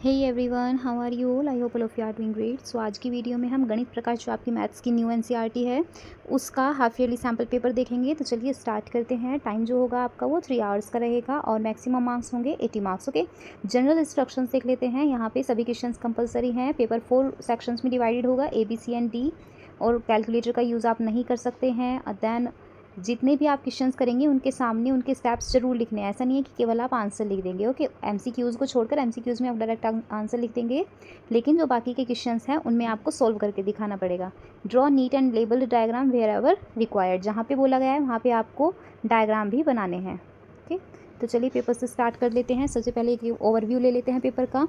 Hey everyone, how are you all? I hope all of you are doing great. So आज की video में हम गणित प्रकाश जो आपकी मैथ्स की न्यू एनसीईआरटी है उसका हाफ ईयरली सैम्पल पेपर देखेंगे। तो चलिए स्टार्ट करते हैं। टाइम जो होगा आपका वो 3 आवर्स का रहेगा और मैक्सिमम मार्क्स होंगे 80 मार्क्स। ओके, जनरल इंस्ट्रक्शंस देख लेते हैं। यहाँ पे सभी क्वेश्चंस कंपलसरी हैं। पेपर 4 सेक्शंस में डिवाइडेड होगा, ABC एंड D, और कैलकुलेटर का यूज़ आप नहीं कर सकते हैं। दैन जितने भी आप क्वेश्चंस करेंगे उनके सामने उनके स्टेप्स जरूर लिखने हैं। ऐसा नहीं है कि केवल आप आंसर लिख देंगे। ओके, MCQs को छोड़कर MCQs में आप डायरेक्ट आंसर लिख देंगे, लेकिन जो बाकी के क्वेश्चंस हैं उनमें आपको सोल्व करके दिखाना पड़ेगा। Draw neat and labelled diagram wherever required, जहाँ पे बोला गया है वहाँ पे आपको डायग्राम भी बनाने हैं। ओके, तो चलिए पेपर से स्टार्ट कर लेते हैं। सबसे पहले एक ओवरव्यू ले लेते हैं पेपर का।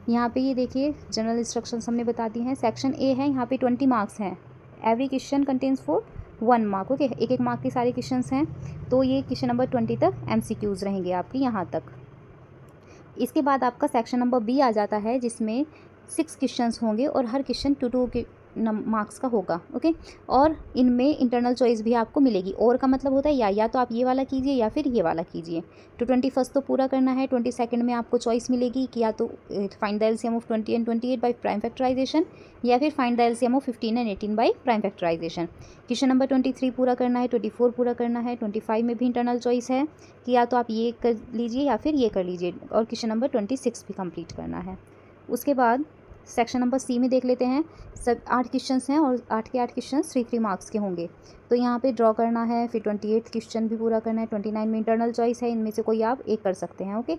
यहाँ पे ये देखिए जनरल इंस्ट्रक्शंस हमने बता दी हैं। सेक्शन ए है, यहाँ पे 20 मार्क्स हैं। Every question contains for 1 mark. Okay, एक मार्क के सारे क्वेश्चंस हैं। तो ये क्वेश्चन नंबर 20 तक MCQs रहेंगे आपके यहाँ तक। इसके बाद आपका सेक्शन नंबर B आ जाता है, जिसमें 6 क्वेश्चंस होंगे और हर क्वेश्चन 2 के मार्क्स का होगा। ओके, और इनमें इंटरनल चॉइस भी आपको मिलेगी। और का मतलब होता है या तो आप ये वाला कीजिए या फिर ये वाला कीजिए। तो 21 तो पूरा करना है। 22 में आपको चॉइस मिलेगी कि या तो find the LCM of 20 and 28 by prime factorisation, या फिर find the LCM of 15 and 18 by prime factorisation. Question number 23 पूरा करना है, 24 पूरा करना है। 25 में भी इंटरनल चॉइस है कि या तो आप ये कर लीजिए या फिर ये कर लीजिए, और क्वेश्चन नंबर 26 भी कंप्लीट करना है। उसके बाद सेक्शन नंबर C में देख लेते हैं। सब 8 क्वेश्चंस हैं और 8 के 8 क्वेश्चन 3 मार्क्स के होंगे। तो यहाँ पे ड्रॉ करना है, फिर 28 क्वेश्चन भी पूरा करना है। 29 में इंटरनल चॉइस है, इनमें से कोई आप एक कर सकते हैं। ओके,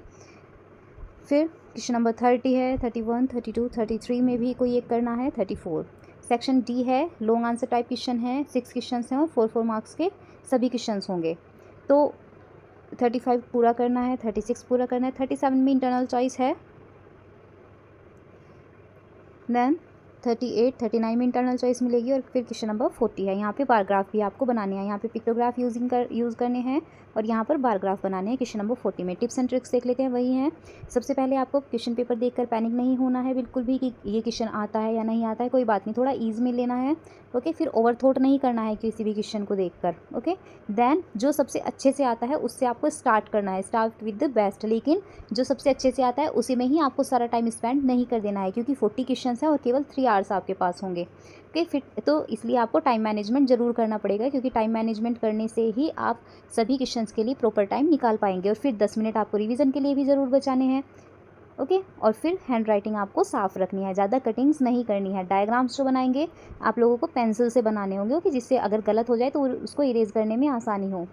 फिर क्वेश्चन नंबर 30 है, 31, 32, 33 में भी कोई एक करना है। 34 सेक्शन D है, लॉन्ग आंसर टाइप क्वेश्चन है। 6 क्वेश्चन हैं और 4 मार्क्स के सभी क्वेश्चन होंगे। तो 35 पूरा करना है, 36 पूरा करना है। 37 में इंटरनल चॉइस है। देन 38, 39 में इंटरनल चॉइस मिलेगी। और फिर क्वेश्चन नंबर 40 है, यहाँ पे बारग्राफ भी आपको बनाने हैं। यहाँ पे पिक्टोग्राफ यूज़ करने हैं और यहाँ पर बारग्राफ बनाने हैं। क्वेश्चन नंबर 40 में टिप्स एंड ट्रिक्स देख लेते हैं। वही हैं, सबसे पहले आपको क्वेश्चन पेपर देखकर पैनिक नहीं होना है बिल्कुल भी कि ये क्वेश्चन आता है या नहीं आता है। कोई बात नहीं, थोड़ा ईज में लेना है। ओके, फिर ओवरथॉट नहीं करना है किसी भी क्वेश्चन को देखकर। ओके, देन जो सबसे अच्छे से आता है उससे आपको स्टार्ट करना है, स्टार्ट विद द बेस्ट। लेकिन जो सबसे अच्छे से आता है उसी में ही आपको सारा टाइम स्पेंड नहीं कर देना है, क्योंकि 40 क्वेश्चन हैं और केवल 3 आवर्स आपके पास होंगे। ओके, फिर तो इसलिए आपको टाइम मैनेजमेंट ज़रूर करना पड़ेगा, क्योंकि टाइम मैनेजमेंट करने से ही आप सभी क्वेश्चंस के लिए प्रॉपर टाइम निकाल पाएंगे। और फिर 10 मिनट आपको रिवीजन के लिए भी ज़रूर बचाने हैं। ओके, और फिर हैंड राइटिंग आपको साफ़ रखनी है, ज़्यादा कटिंग्स नहीं करनी है। डायग्राम्स जो बनाएंगे आप लोगों को पेंसिल से बनाने होंगे। ओके, जिससे अगर गलत हो जाए तो उसको इरेज करने में आसानी हो।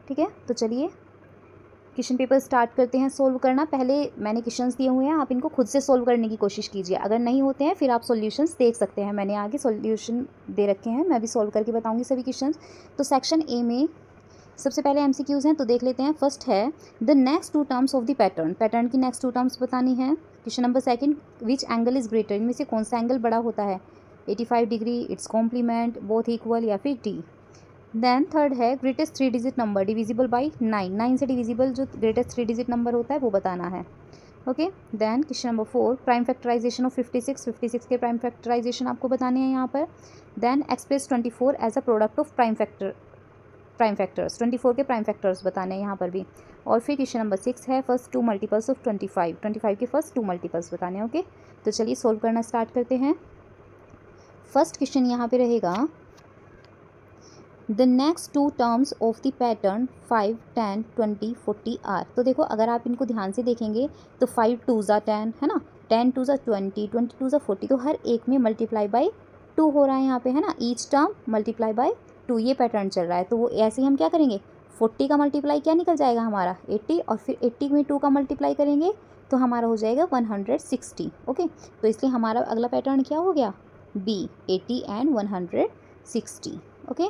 ठीक है, तो चलिए क्वेश्चन पेपर स्टार्ट करते हैं सोल्व करना। पहले मैंने क्वेश्चंस दिए हुए हैं, आप इनको खुद से सोल्व करने की कोशिश कीजिए। अगर नहीं होते हैं फिर आप सॉल्यूशंस देख सकते हैं। मैंने आगे सॉल्यूशन दे रखे हैं, मैं भी सोल्व करके बताऊंगी सभी क्वेश्चंस। तो सेक्शन ए में सबसे पहले MCQs हैं, तो देख लेते हैं। फर्स्ट है the next 2 terms of the pattern. Pattern की नेक्स्ट 2 टर्म्स बतानी है। Question number 2, which angle is greater, इनमें से कौन सा एंगल बड़ा होता है? 85 degree, it's complement, both equal, या फिर D। देन थर्ड है greatest 3 digit number divisible by 9। 9 से डिविजिबल जो ग्रेटेस्ट 3 डिजिट नंबर होता है वो बताना है। Okay, then question number 4, prime factorisation of 56 के प्राइम फैक्टराइजेशन आपको बताने हैं यहाँ पर। Then express 24 as a product of prime factors. 24 के प्राइम फैक्टर्स बताने हैं यहाँ पर भी। और फिर क्वेश्चन नंबर 6 है फर्स्ट 2 मल्टीपल्स ऑफ 25 के फर्स्ट 2 मल्टीपल्स बताने हैं। ओके, तो चलिए सोल्व करना स्टार्ट करते हैं। फर्स्ट क्वेश्चन यहाँ पे रहेगा the next 2 terms of the pattern 5, 10, 20, 40 are. तो देखो, अगर आप इनको ध्यान से देखेंगे तो 5 2 ज़ा 10 है ना, 10 2 ज़ा 20, 20 2 ज़ा 40। तो हर एक में मल्टीप्लाई बाई 2 हो रहा है यहाँ पे, है ना। ईच टर्म मल्टीप्लाई बाई 2, ये पैटर्न चल रहा है। तो वो ऐसे ही हम क्या करेंगे, 40 का मल्टीप्लाई क्या निकल जाएगा हमारा 80, और फिर 80 में 2 का मल्टीप्लाई करेंगे तो हमारा हो जाएगा 160। ओके, तो इसलिए हमारा अगला पैटर्न क्या हो गया, B, 80 and 160। Okay,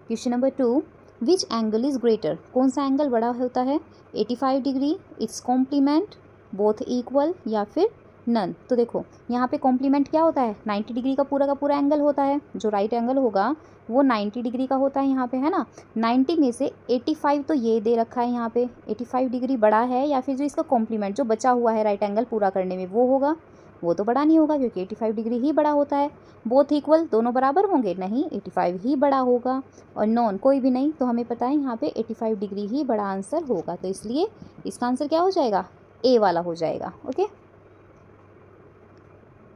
question number 2, which angle is greater, कौन सा एंगल बड़ा होता है? 85 degree, it's complement, both equal, या फिर नन। तो देखो यहाँ पे कॉम्प्लीमेंट क्या होता है, 90 डिग्री का पूरा एंगल होता है। जो राइट एंगल होगा वो 90 डिग्री का होता है यहाँ पे, है ना। 90 में से 85 तो ये दे रखा है यहाँ पे, 85 डिग्री बड़ा है, या फिर जो इसका कॉम्प्लीमेंट जो बचा हुआ है राइट एंगल पूरा करने में वो होगा। वो तो बड़ा नहीं होगा क्योंकि 85 डिग्री ही बड़ा होता है। बोथ इक्वल, दोनों बराबर होंगे, नहीं 85 ही बड़ा होगा। और नॉन, कोई भी नहीं, तो हमें पता है यहाँ पे 85 डिग्री ही बड़ा आंसर होगा। तो इसलिए इसका आंसर क्या हो जाएगा, ए वाला हो जाएगा। Okay,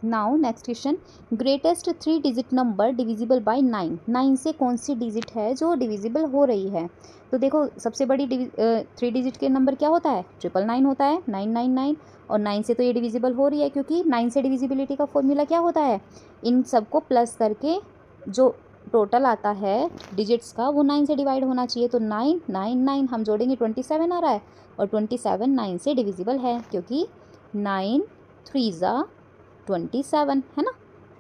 now next question, greatest 3 digit number divisible by 9। 9 से कौन सी डिजिट है जो डिविजिबल हो रही है? तो देखो सबसे बड़ी 3 डिजिट के नंबर क्या होता है? 999 होता है, 999, और 9 से तो ये डिविजिबल हो रही है क्योंकि 9 से डिविजिबिलिटी का फॉर्मूला क्या होता है? इन सबको प्लस करके जो टोटल आता है डिजिट्स का वो 9 से डिवाइड होना चाहिए। तो 9 9 9 हम जोड़ेंगे 27 आ रहा है, और 27 9 से डिविजिबल है क्योंकि 9 3 ज़ा 27 है ना।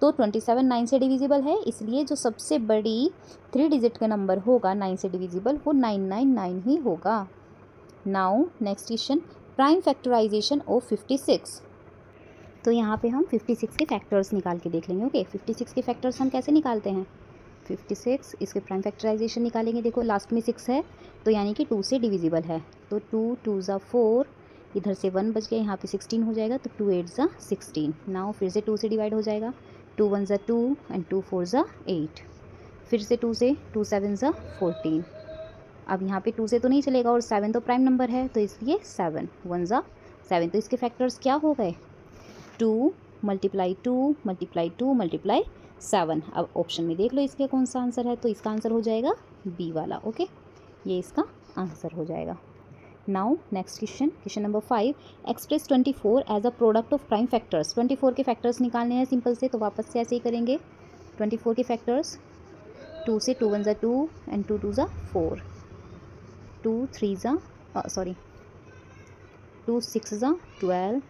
तो 27 9 से डिविजिबल है, इसलिए जो सबसे बड़ी 3 डिजिट का नंबर होगा 9 से डिविजिबल वो 999 ही होगा। Now next question, prime factorisation of 56। तो यहाँ पे हम 56 के फैक्टर्स निकाल के देख लेंगे। ओके, 56 के फैक्टर्स हम कैसे निकालते हैं? 56 इसके प्राइम फैक्टराइजेशन निकालेंगे। देखो लास्ट में 6 है तो यानी कि 2 से डिविजिबल है, तो 2 2 ज़ा 4, इधर से 1 बच गया, यहाँ पे 16 हो जाएगा, तो 2 8 ज़ा 16। नाउ फिर से 2 से डिवाइड हो जाएगा, 2 1 ज़ा 2 एंड 2 4 ज़ा 8, फिर से 2 से 2 7 ज़ा 14। अब यहाँ पे 2 से तो नहीं चलेगा और 7 तो प्राइम नंबर है, तो इसलिए 7 1 ज़ा 7। तो इसके फैक्टर्स क्या हो गए? 2 मल्टीप्लाई 2 मल्टीप्लाई 2 मल्टीप्लाई 7। अब ऑप्शन में देख लो इसका कौन सा आंसर है, तो इसका आंसर हो जाएगा बी वाला। ओके, ये इसका आंसर हो जाएगा। Now next question, question number 5, express 24 as a product of prime factors. 24 के फैक्टर्स निकालने हैं सिंपल से, तो वापस से ऐसे ही करेंगे। 24 के फैक्टर्स 2 से 2 1 ज़ा 2 एंड 2 2 ज़ा 4, 2 3 ज़ा 2 6 ज़ा 12,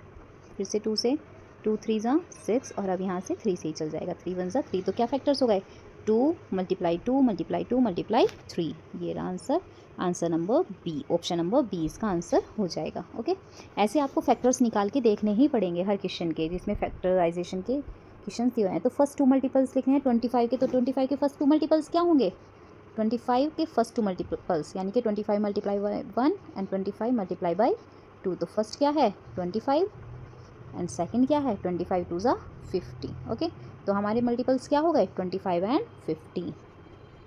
फिर से 2 से 2 3 ज़ा 6, और अब यहाँ से 3 से ही चल जाएगा, 3 1 ज़ा 3। तो क्या फैक्टर्स हो गए? 2 मल्टीप्लाई 2 मल्टीप्लाई 2 मल्टीप्लाई 3। ये रहा answer, answer number B, option number B इसका आंसर हो जाएगा। ओके, ऐसे आपको फैक्टर्स निकाल के देखने ही पड़ेंगे हर क्वेश्चन के जिसमें फैक्टराइजेशन के क्वेश्चन दिए हुए हैं। तो फर्स्ट 2 मल्टीपल्स लिखने हैं 25 के, तो 25 के फर्स्ट 2 मल्टीपल्स क्या होंगे? 25 के फर्स्ट 2 मल्टीपल्स यानी कि 25 multiply by 1 and 25 multiply by 2। तो फर्स्ट क्या है? 25 एंड सेकंड क्या है? 25 2 ज़ा 50। ओके, तो हमारे मल्टीपल्स क्या हो गए? 25 एंड 50।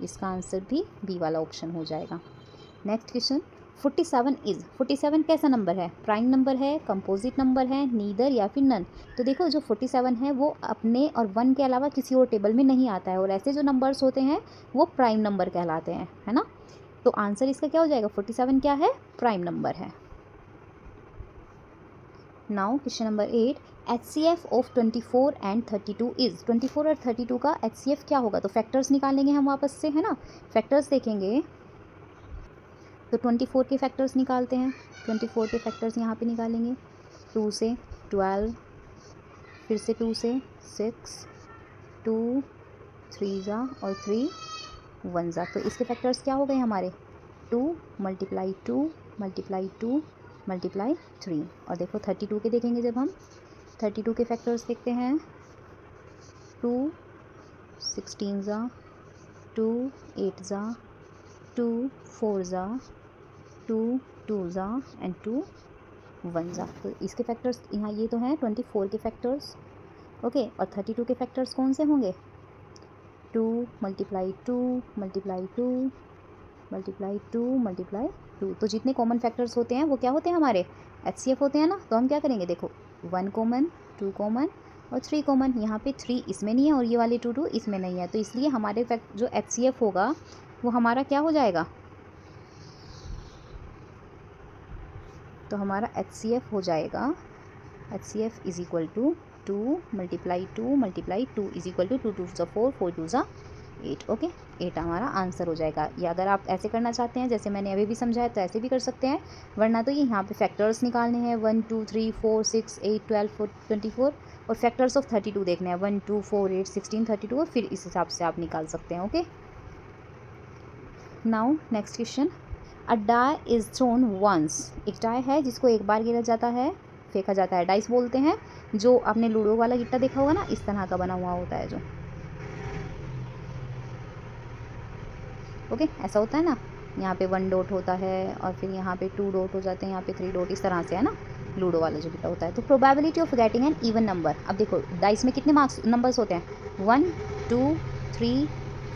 इसका आंसर भी बी वाला ऑप्शन हो जाएगा। नेक्स्ट क्वेश्चन, 47 इज़, 47 कैसा नंबर है? प्राइम नंबर है, कंपोजिट नंबर है, नीदर या फिर नन? तो देखो जो 47 है वो अपने और 1 के अलावा किसी और टेबल में नहीं आता है, और ऐसे जो नंबर्स होते हैं वो प्राइम नंबर कहलाते हैं, है ना। तो आंसर इसका क्या हो जाएगा? 47 क्या है? प्राइम नंबर है। Now question number 8, HCF of 24 and 32 is. 24 और 32 का HCF क्या होगा? तो फैक्टर्स निकालेंगे हम वापस से, है ना। फैक्टर्स देखेंगे तो 24 के फैक्टर्स निकालते हैं। 24 के फैक्टर्स यहाँ पे निकालेंगे, 2 से 12, फिर से 2 से 6, 2 3 ज़ा और 3 1 ज़ा। तो इसके फैक्टर्स क्या हो गए हमारे? 2 मल्टीप्लाई 2 मल्टीप्लाई 2 मल्टीप्लाई 3। और देखो 32 के देखेंगे जब हम, 32 के फैक्टर्स देखते हैं, 2 16 ज़ा, 2 8 ज़ा, 2 4 ज़ा, 2 2 ज़ा एंड 2 1 ज़ा। तो इसके फैक्टर्स यहाँ ये तो हैं 24 के फैक्टर्स। ओके, और 32 के फैक्टर्स कौन से होंगे? 2 मल्टीप्लाई 2 मल्टीप्लाई 2 मल्टीप्लाई 2 मल्टीप्लाई 2। तो जितने कॉमन फैक्टर्स होते हैं वो क्या होते हैं हमारे? HCF होते हैं ना। तो हम क्या करेंगे? देखो 1 कॉमन, 2 कॉमन और 3 कॉमन। यहाँ पे 3 इसमें नहीं है और ये वाले 2 2 इसमें नहीं है, तो इसलिए हमारे जो HCF होगा वो हमारा क्या हो जाएगा? तो हमारा HCF हो जाएगा, HCF is equal to 2 multiply 2 multiply 2 is equal to 2 2 ज़ा 4 4 2 ज़ा 8। ओके, 8 हमारा आंसर हो जाएगा। या अगर आप ऐसे करना चाहते हैं जैसे मैंने अभी भी समझाया तो ऐसे भी कर सकते हैं, वरना तो ये यहाँ पे फैक्टर्स निकालने हैं 1 2 3 4 6 8 12 24, और फैक्टर्स ऑफ 32 देखने हैं 1 2 4 8 16 32, और फिर इस हिसाब से आप निकाल सकते हैं। Okay, now next question, a die is thrown once. एक डाई है जिसको एक बार गिरा जाता है, फेंका जाता है, डाइस बोलते हैं। जो आपने लूडो वाला गिट्टा देखा होगा ना, इस तरह का बना हुआ होता है जो। ओके, ऐसा होता है ना, यहाँ पे 1 डॉट होता है और फिर यहाँ पे 2 डॉट हो जाते हैं, यहाँ पे 3 डॉट, इस तरह से, है ना, लूडो वाला जो गिट्टा होता है। तो probability of getting an even number. अब देखो डाइस में कितने नंबर्स होते हैं? 1 2 3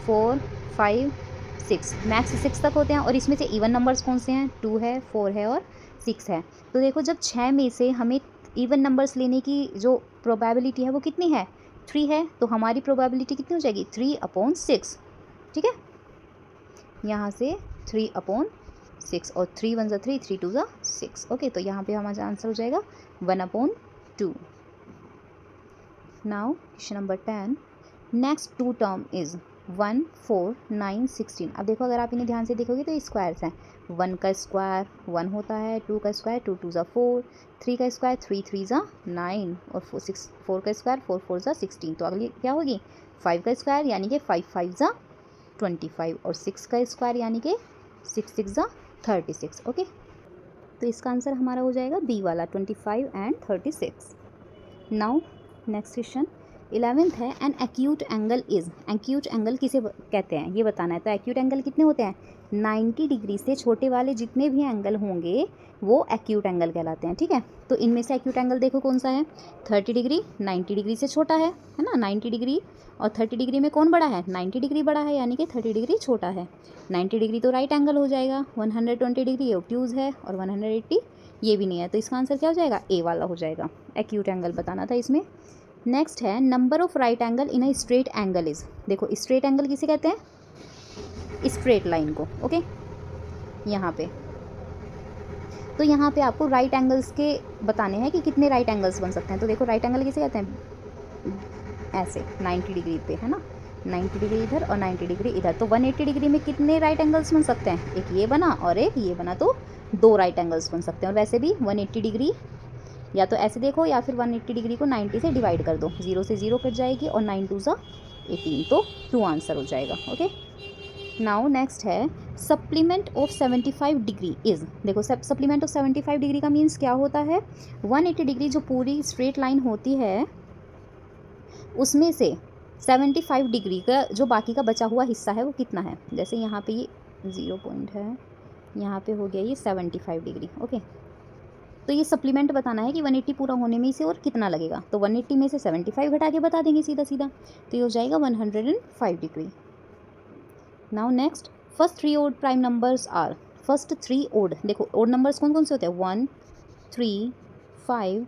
4 5 6, मैक्स 6 तक होते हैं। और इसमें से इवन नंबर्स कौन से हैं, 2 है, 4 है और 6 है। तो देखो जब 6 में से हमें इवन नंबर्स लेने की जो प्रोबेबिलिटी है वो कितनी है, 3 है। तो हमारी प्रोबेबिलिटी कितनी हो जाएगी, 3/6। ठीक है, यहाँ से 3/6 और 3 1 3, 3 2 6। ओके, तो यहाँ पे हमारा आंसर हो जाएगा 1/2। Now question number 10, next two term is 1 4 9 16। अब देखो अगर आप इन्हें ध्यान से देखोगे तो स्क्वायर्स हैं। 1 का स्क्वायर 1 होता है, 2 का स्क्वायर 2 2 4, 3 का स्क्वायर 3 3 9 और 4 का स्क्वायर 4 4 16। तो अगली क्या होगी, 5 का स्क्वायर यानी कि 5 5 25 और 6 का स्क्वायर यानी कि 6 6 36। ओके, तो इसका आंसर हमारा हो जाएगा बी वाला 25 and 36। Now next question 11th है, an acute angle is. Acute angle किसे कहते हैं ये बताना है। तो एक्यूट एंगल कितने होते हैं, 90 डिग्री से छोटे वाले जितने भी एंगल होंगे वो एक्यूट एंगल कहलाते हैं। ठीक है, तो इनमें से एक्यूट एंगल देखो कौन सा है, 30 डिग्री 90 डिग्री से छोटा है ना। 90 डिग्री और 30 डिग्री में कौन बड़ा है, 90 डिग्री बड़ा है, यानी कि 30 डिग्री छोटा है। 90 डिग्री तो राइट एंगल हो जाएगा। 120 डिग्री ये ऑब्ट्यूज़ है और 180 ये भी नहीं है। तो इसका आंसर क्या हो जाएगा, ए वाला हो जाएगा। एक्यूट एंगल बताना था इसमें। नेक्स्ट है, number of right angle in a straight angle is. देखो स्ट्रेट एंगल किसे कहते हैं, स्ट्रेट लाइन को। ओके, यहाँ पे तो यहाँ पे आपको राइट एंगल्स के बताने हैं कि कितने राइट एंगल्स बन सकते हैं। तो देखो राइट एंगल किसे कहते हैं, ऐसे 90 डिग्री पे है ना, 90 डिग्री इधर और 90 डिग्री इधर। तो 180 डिग्री में कितने राइट एंगल्स बन सकते हैं, एक ये बना और एक ये बना, तो 2 राइट एंगल्स बन सकते हैं। और वैसे भी 180 डिग्री या तो ऐसे देखो या फिर 180 डिग्री को 90 से डिवाइड कर दो, 0 से 0 कट जाएगी और 9 2 18, तो 2 आंसर हो जाएगा। ओके, नाउ नेक्स्ट है, सप्लीमेंट ऑफ 75 डिग्री इज़। देखो सप्लीमेंट ऑफ 75 डिग्री का मीन्स क्या होता है, 180 डिग्री जो पूरी स्ट्रेट लाइन होती है उसमें से 75 डिग्री का जो बाकी का बचा हुआ हिस्सा है वो कितना है। जैसे यहाँ पे ये 0 पॉइंट है, यहाँ पे हो गया ये 75 डिग्री। ओके, तो ये सप्लीमेंट बताना है कि 180 पूरा होने में इसे और कितना लगेगा। तो 180 में से 75 घटा के बता देंगे सीधा सीधा, तो ये हो जाएगा 105 डिग्री। Now next, first 3 odd prime numbers are. First 3 odd, देखो ओड नंबर्स कौन कौन से होते हैं, 1 3 5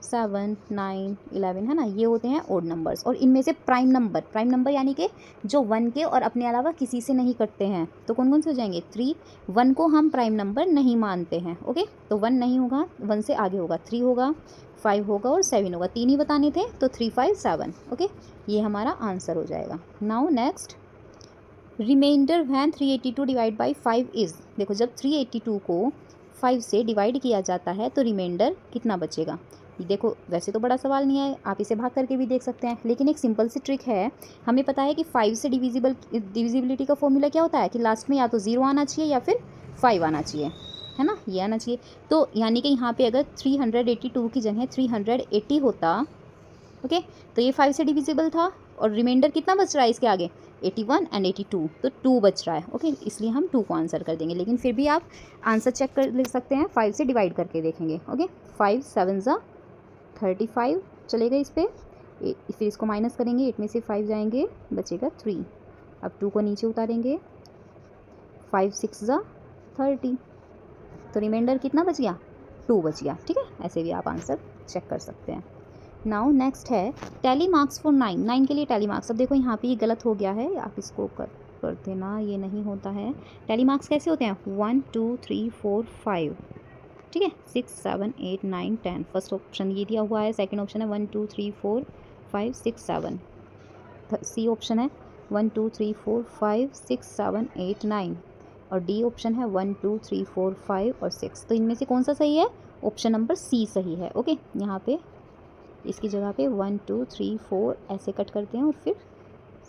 7 9 11 है ना, ये होते हैं ओड नंबर्स। और इनमें से प्राइम नंबर यानी कि जो 1 के और अपने अलावा किसी से नहीं कटते हैं, तो कौन कौन से हो जाएंगे, 3। 1 को हम प्राइम नंबर नहीं मानते हैं। ओके, तो 1 नहीं होगा, 1 से आगे होगा 3 होगा, 5 होगा और 7 होगा। 3 ही बताने थे, तो 3 5 7। ओके, ये हमारा आंसर हो जाएगा। Now next, remainder when 382 divide by 5 is. देखो जब 382 को 5 से डिवाइड किया जाता है तो रिमाइंडर कितना बचेगा। देखो वैसे तो बड़ा सवाल नहीं है, आप इसे भाग करके भी देख सकते हैं, लेकिन एक सिंपल सी ट्रिक है। हमें पता है कि 5 से डिविजिबिलिटी का फॉर्मूला क्या होता है कि लास्ट में या तो 0 आना चाहिए या फिर 5 आना चाहिए, है ना, ये आना चाहिए। तो यानी कि यहाँ पे अगर 382 की जगह 380 होता, ओके, तो ये 5 से डिविजिबल था और रिमाइंडर कितना बच रहा है इसके आगे, 81 एंड 82, तो 2 बच रहा है। ओके, इसलिए हम 2 को आंसर कर देंगे, लेकिन फिर भी आप आंसर चेक कर ले सकते हैं, 5 से डिवाइड करके देखेंगे। ओके, 5 7 35 चलेगा इस पर, फिर इसको माइनस करेंगे, 8 में से 5 जाएंगे, बचेगा 3। अब 2 को नीचे उतारेंगे, 5 6 30, तो रिमाइंडर कितना बच गया, 2 बच गया। ठीक है, ऐसे भी आप आंसर चेक कर सकते हैं। नाउ नेक्स्ट है, टैली मार्क्स फॉर 9 के लिए टैली मार्क्स। अब देखो यहाँ पे ये गलत हो गया है, आप इसको कर देना, ये नहीं होता है। टैली मार्क्स कैसे होते हैं, 1 2 3 4 5, ठीक है, 6 7 8 9 10। फर्स्ट ऑप्शन ये दिया हुआ है, सेकंड ऑप्शन है 1 2 3 4 5 6 7। सी ऑप्शन है 1 2 3 4 5 6 7 8 9 और डी ऑप्शन है 1 2 3 4 5 और 6। तो इनमें से कौन सा सही है, ऑप्शन नंबर सी सही है। ओके, यहाँ पे इसकी जगह पे 1 2 3 4 ऐसे कट करते हैं और फिर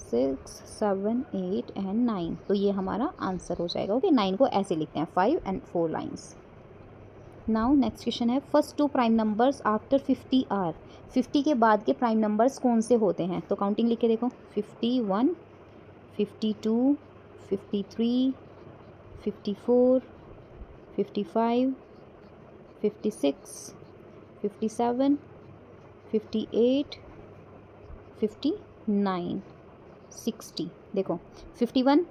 6 7 8 एंड 9, तो ये हमारा आंसर हो जाएगा। ओके, 9 को ऐसे लिखते हैं, 5 and 4 lines. Now next question है, first 2 prime numbers after 50 are. 50 के बाद के प्राइम नंबर्स कौन से होते हैं, तो काउंटिंग लिख के देखो, 51 52 53 54 55 56 57 58 59 60। देखो 51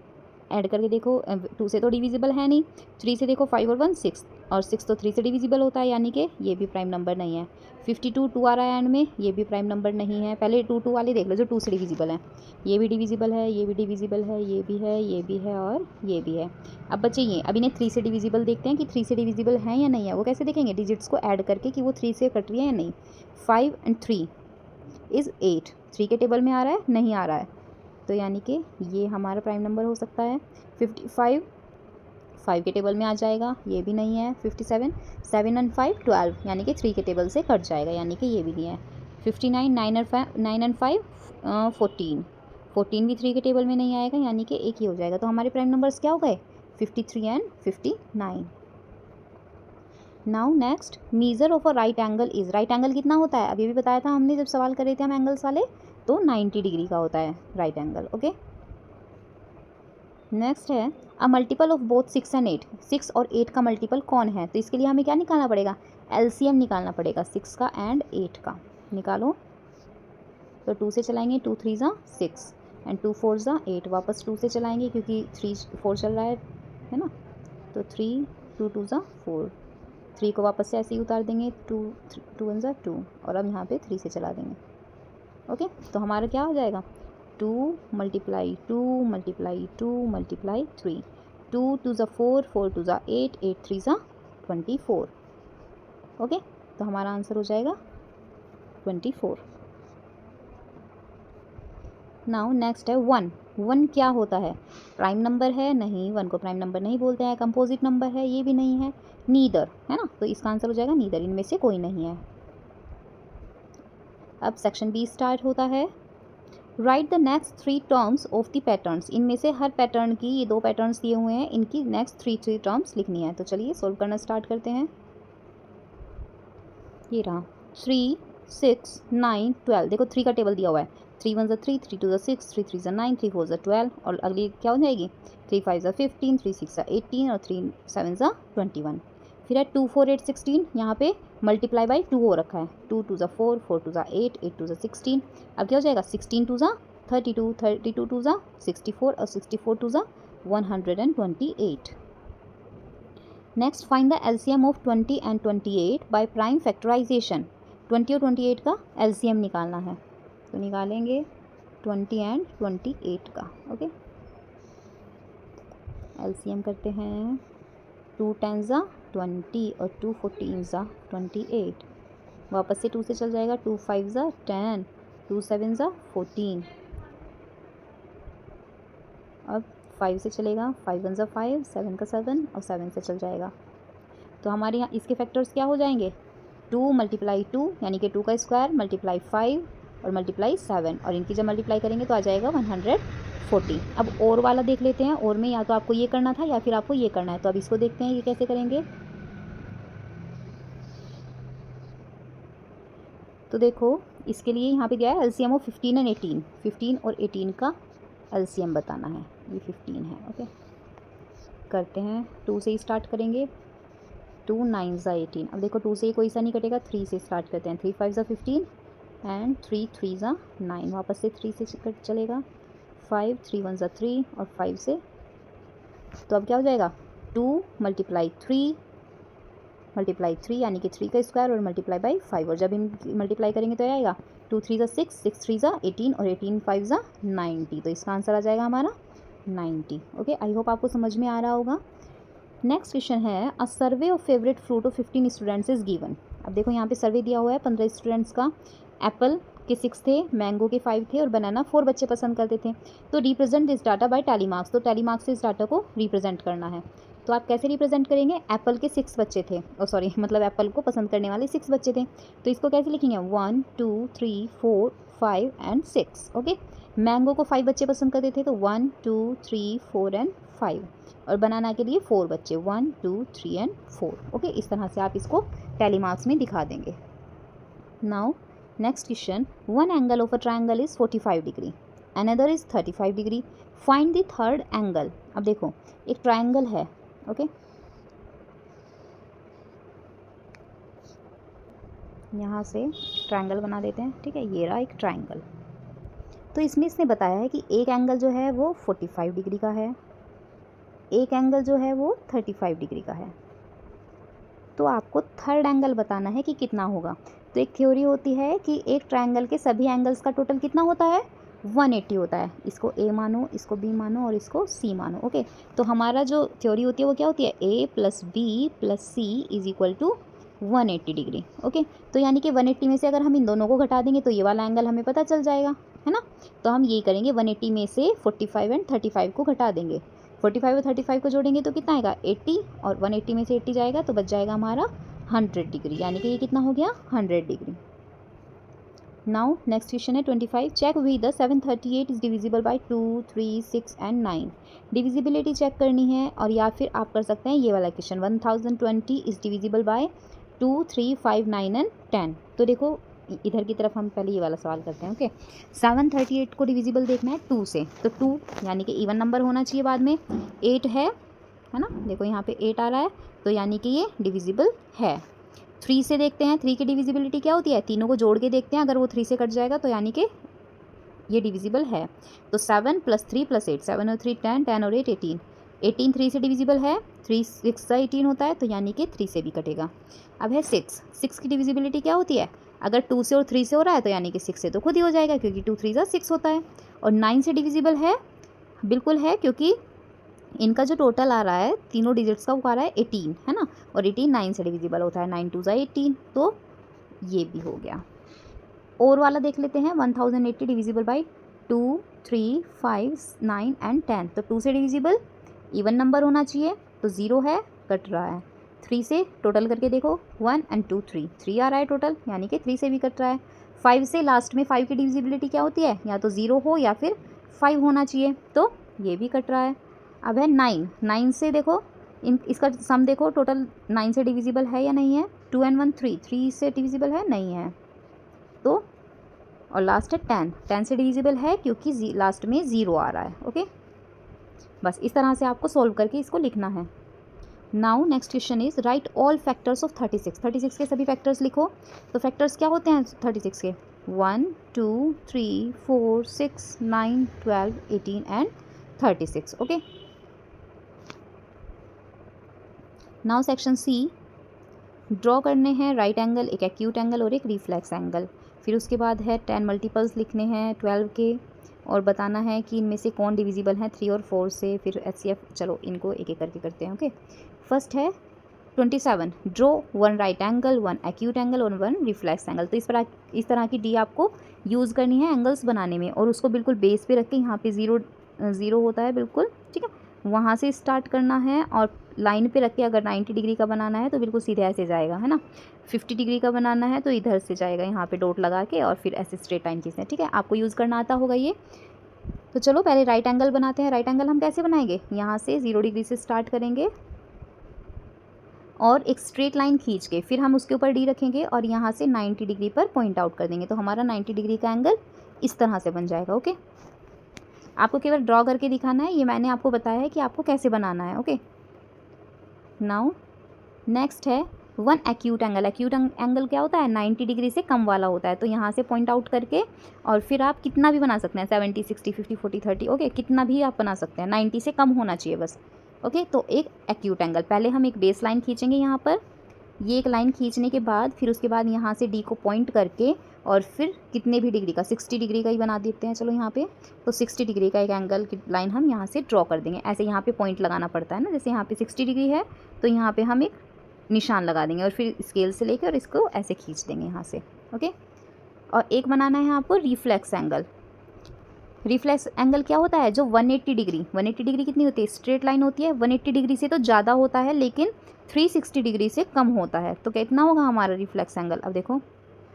ऐड करके देखो, 2 से तो डिविजिबल है नहीं, 3 से देखो 5 और 1 6, और 6 तो 3 से डिविजिबल होता है, यानी कि ये भी प्राइम नंबर नहीं है। 52 2 आ रहा है एंड में, ये भी प्राइम नंबर नहीं है। पहले 2 2 वाले देख लो जो 2 से डिविजिबल है, ये भी डिविजिबल है, ये भी डिविजिबल है, ये भी है, ये भी है और ये भी है। अब बच्चे ये अब इन्हें 3 से डिविजिबल देखते हैं कि 3 से डिविजिबल है या नहीं है। वो कैसे देखेंगे? डिजिट्स को ऐड करके कि वो 3 से कट रही है या नहीं। 5 and 3 इज़ 8, 3 के टेबल में आ रहा है? नहीं आ रहा है, तो यानी कि ये हमारा प्राइम नंबर हो सकता है। 55 5 के टेबल में आ जाएगा, ये भी नहीं है। 57 7 and 5 12, यानी कि 3 के टेबल से कट जाएगा, यानी कि ये भी नहीं है। 59 9 and 5 14, 14 भी 3 के टेबल में नहीं आएगा, यानी कि एक ही हो जाएगा। तो हमारे प्राइम नंबर्स क्या हो गए? 53 and 59। Now next, measure of a right angle is, right angle कितना होता है? अभी भी बताया था हमने जब सवाल कर रहे थे हम एंगल्स वाले, तो 90 डिग्री का होता है राइट एंगल। ओके, नेक्स्ट है a multiple of both 6 and 8, 6 और 8 का मल्टीपल कौन है? तो इसके लिए हमें क्या निकालना पड़ेगा? एलसीएम निकालना पड़ेगा 6 का एंड 8 का। निकालो, तो 2 से चलाएंगे, 2 3 ज़ा 6 एंड 2 4 ज़ा 8, वापस 2 से चलाएंगे क्योंकि 3 4 चल रहा है ना, तो 3 2 2 ज़ा 4, 3 को वापस से ऐसे ही उतार देंगे, 2 2 1 ज़ा 2, और अब यहाँ पे 3 से चला देंगे। ओके, तो हमारा क्या हो जाएगा? 2 multiply 2 multiply 2 multiply 3, 2 2 ज़ा 4, 4 2 ज़ा 8, 8 3 ज़ा 24। ओके, तो हमारा आंसर हो जाएगा 24। नाउ नेक्स्ट है 1। 1 क्या होता है? प्राइम नंबर है? नहीं, 1 को प्राइम नंबर नहीं बोलते हैं। कंपोजिट नंबर है? ये भी नहीं है। नीदर है ना, तो इसका आंसर हो जाएगा नीदर, इनमें से कोई नहीं है। अब सेक्शन बी स्टार्ट होता है। Right the next 3 terms of the patterns, इनमें से हर पैटर्न की, ये 2 पैटर्न्स दिए हुए हैं, इनकी नेक्स्ट 3 टर्म्स लिखनी है। तो चलिए सोल्व करना स्टार्ट करते हैं। ये रहा 3 6 9 12, देखो 3 का टेबल दिया हुआ है। 3 1 ज़ा 3, 3 2 ज़ा 6, 3 3 ज़ा 9, 3 4 ज़ा 12, और अगली क्या हो जाएगी? 3 5 ज़ा 15, 3 6 ज़ा 18 और 3 7 ज़ा 21। फिर है 2 4 8 16, यहाँ पे मल्टीप्लाई बाई 2 हो रखा है। 2 2 ज़ा 4, 4 2 ज़ा 8, 8 2 ज़ा 16। अब क्या हो जाएगा? 16 2 ज़ा 32, 32 2 ज़ा 64 और 64 2 ज़ा 128। Next, find the LCM of 20 and 28 by prime factorisation. 20 और 28 का एलसीएम निकालना है, तो निकालेंगे 20 and 28 का। ओके, एलसीएम करते हैं। 2 10 ज़ा 20 और 2 14 ज़ा 28, वापस से 2 से चल जाएगा। 2 5 ज़ा 10, 2 7 ज़ा 14, अब 5 से चलेगा। 5 1 ज़ा 5, 7 का 7 और 7 से चल जाएगा। तो हमारे यहाँ इसके फैक्टर्स क्या हो जाएंगे? 2 मल्टीप्लाई 2, यानी कि 2 का स्क्वायर, मल्टीप्लाई 5 और मल्टीप्लाई 7, और इनकी जब मल्टीप्लाई करेंगे तो आ जाएगा 140। अब और वाला देख लेते हैं। और में या तो आपको ये करना था या फिर आपको ये करना है, तो अब इसको देखते हैं ये कैसे करेंगे। तो देखो, इसके लिए यहाँ पे दिया है एलसीएम ऑफ 15 and 18, 15 और 18 का एलसीएम बताना है। ये 15 है। ओके, करते हैं। 2 से ही स्टार्ट करेंगे। 2 9 ज़ा 18, अब देखो 2 से ही कोई सा नहीं कटेगा। 3 से स्टार्ट करते हैं। 3 5 ज़ा 15 एंड 3 3 ज़ा 9, वापस से 3 से चलेगा। 5 3 1 ज़ा 3 और 5 से, तो अब क्या हो जाएगा? 2 मल्टीप्लाई 3 यानी कि 3 का स्क्वायर और मल्टीप्लाई बाई 5, और जब इन मल्टीप्लाई करेंगे तो आएगा 2 3 ज़ा 6, 6 3 ज़ा 18 और 18 5 ज़ा 90, तो इसका आंसर आ जाएगा हमारा 90। ओके, आई होप आपको समझ में आ रहा होगा। नेक्स्ट क्वेश्चन है a survey of favourite fruit of 15 students is given. अब देखो यहाँ पे सर्वे दिया हुआ है 15 स्टूडेंट्स का। एप्पल के 6 थे, मैंगो के 5 थे और बनाना 4 बच्चे पसंद करते थे। तो represent this data by tally marks, तो टैली मार्क्स से इस डाटा को रिप्रेजेंट करना है। तो आप कैसे रिप्रेजेंट करेंगे? एप्पल के 6 बच्चे थे, सॉरी मतलब एप्पल को पसंद करने वाले 6 बच्चे थे, तो इसको कैसे लिखेंगे? 1 2 3 4 5 एंड 6। ओके, मैंगो को 5 बच्चे पसंद करते थे, तो 1 2 3 4 एंड 5, और बनाना के लिए 4 बच्चे, 1 2 3 एंड 4। ओके, इस तरह से आप इसको टैली मार्क्स में दिखा देंगे। Now next question, one angle of a triangle is 45 degree, another is 35 degree, find the third angle. अब देखो एक ट्रायंगल है। ओके, यहाँ से ट्रायंगल बना देते हैं। ठीक है, ये रहा एक ट्रायंगल। तो इसमें इसने बताया है कि एक एंगल जो है वो 45 डिग्री का है, एक एंगल जो है वो 35 डिग्री का है। तो आपको थर्ड एंगल बताना है कि कितना होगा। तो एक थ्योरी होती है कि एक ट्रायंगल के सभी एंगल्स का टोटल कितना होता है, 180 होता है। इसको ए मानो, इसको बी मानो और इसको सी मानो। ओके, तो हमारा जो थ्योरी होती है वो क्या होती है, A plus B plus C is equal to 180 degree. Okay, तो यानी कि 180 में से अगर हम इन दोनों को घटा देंगे तो ये वाला एंगल हमें पता चल जाएगा, है ना। तो हम यही करेंगे, 180 में से 45 एंड 35 को घटा देंगे। 45 और 35 को जोड़ेंगे तो कितना आएगा, 80, और 180 में से 80 जाएगा तो बच जाएगा हमारा 100 डिग्री, यानी कि ये कितना हो गया, 100 डिग्री। नाउ नेक्स्ट क्वेश्चन है 25, check with 738 is divisible by 2, 3, 6 and 9। Divisibility check करनी है, और या फिर आप कर सकते हैं ये वाला question, 1020 is divisible by 2, 3, 5, 9 and 10। तो देखो इधर की तरफ हम पहले ये वाला सवाल करते हैं। ओके, 738 को डिविजिबल देखना है 2 से, तो 2 यानी कि इवन नंबर होना चाहिए बाद में। 8 है ना, देखो यहाँ पे 8 आ रहा है, तो यानी कि ये डिविजिबल है। 3 से देखते हैं, 3 की डिविजिबिलिटी क्या होती है, तीनों को जोड़ के देखते हैं, अगर वो 3 से कट जाएगा तो यानी कि ये डिविजिबल है। तो 7 + 3 + 8, 7 और 3 10, 10 और 8 18, 18 3 से डिविजिबल है, 3 6 का 18 होता है, तो यानी कि 3 से भी कटेगा। अब है 6 की डिविजिबिलिटी क्या होती है, अगर 2 से और 3 से हो रहा है तो यानी कि 6 से तो खुद ही हो जाएगा, क्योंकि 2 3 6 होता है। और 9 से डिविजिबल है, बिल्कुल है, क्योंकि इनका जो टोटल आ रहा है तीनों डिजिट्स का वो आ रहा है 18, है ना, और 18 9 से डिविजिबल होता है, 9 2 18, तो ये भी हो गया। और वाला देख लेते हैं, 1080 डिविजिबल बाई 2, 3, 5, 9 एंड 10। तो 2 से डिविजिबल, इवन नंबर होना चाहिए, तो 0 है, कट रहा है। 3 से टोटल करके देखो, 1 एंड 2 3 आ रहा है टोटल, यानी कि 3 से भी कट रहा है। 5 से लास्ट में 5 की डिविजिबिलिटी क्या होती है, या तो 0 हो या फिर 5 होना चाहिए, तो ये भी कट रहा है। अब है 9 से देखो, इसका सम देखो, टोटल 9 से डिविजिबल है या नहीं है, 2 and 1 3 से डिविजिबल है, नहीं है, तो और लास्ट है 10 से डिविजिबल है, क्योंकि लास्ट में 0 आ रहा है। ओके, बस इस तरह से आपको सॉल्व करके इसको लिखना है। Now next question is right all factors of 36 के सभी फैक्टर्स लिखो। तो फैक्टर्स क्या होते हैं 36 के, 1 2 3 4 6 9 12 18 and 36। Okay, now section C, draw करने हैं राइट एंगल, एक एक्यूट एंगल और एक रिफ्लेक्स एंगल। फिर उसके बाद है 10 मल्टीपल्स लिखने हैं 12 के, और बताना है कि इनमें से कौन डिविजिबल हैं 3 और 4 से। फिर HCF, चलो इनको एक एक करके करते हैं। ओके, फर्स्ट है 27, draw 1 right angle, 1 acute angle और 1 रिफ्लेक्स एंगल। तो इस तरह की डी आपको यूज़ करनी है एंगल्स बनाने में, और उसको बिल्कुल बेस पे रख के, यहाँ पे 0 होता है बिल्कुल, ठीक है, वहाँ से स्टार्ट करना है, और लाइन पे रख के अगर 90 डिग्री का बनाना है तो बिल्कुल सीधे ऐसे जाएगा, है ना। 50 डिग्री का बनाना है तो इधर से जाएगा, यहाँ पे डॉट लगा के, और फिर ऐसे स्ट्रेट लाइन खींचना है, ठीक है, आपको यूज़ करना आता होगा ये। तो चलो पहले राइट एंगल बनाते हैं। राइट एंगल हम कैसे बनाएंगे, यहाँ से 0 डिग्री से स्टार्ट करेंगे और एक स्ट्रेट लाइन खींच के फिर हम उसके ऊपर डी रखेंगे और यहाँ से 90 डिग्री पर पॉइंट आउट कर देंगे, तो हमारा 90 डिग्री का एंगल इस तरह से बन जाएगा। ओके, आपको केवल ड्रॉ करके दिखाना है, ये मैंने आपको बताया है कि आपको कैसे बनाना है। ओके, नाउ नेक्स्ट है 1 एक्यूट एंगल। एक्यूट एंगल क्या होता है, 90 डिग्री से कम वाला होता है, तो यहाँ से पॉइंट आउट करके और फिर आप कितना भी बना सकते हैं, 70 60 50 40 30, ओके, कितना भी आप बना सकते हैं, 90 से कम होना चाहिए बस। ओके, तो एक एक्यूट एंगल, पहले हम एक बेस लाइन खींचेंगे यहाँ पर, ये एक लाइन खींचने के बाद फिर उसके बाद यहाँ से डी को पॉइंट करके और फिर कितने भी डिग्री का, 60 डिग्री का ही बना देते हैं चलो यहाँ पे, तो 60 डिग्री का एक एंगल की लाइन हम यहाँ से ड्रॉ कर देंगे। ऐसे यहाँ पे पॉइंट लगाना पड़ता है ना, जैसे यहाँ पे 60 डिग्री है तो यहाँ पे हम एक निशान लगा देंगे और फिर स्केल से लेकर और इसको ऐसे खींच देंगे यहाँ से। ओके, और एक बनाना है आपको रिफ्लेक्स एंगल। रिफ्लेक्स एंगल क्या होता है, जो 180 डिग्री कितनी होती है, स्ट्रेट लाइन होती है, 180 डिग्री से तो ज़्यादा होता है लेकिन 360 डिग्री से कम होता है, तो कितना होगा हमारा रिफ्लेक्स एंगल। अब देखो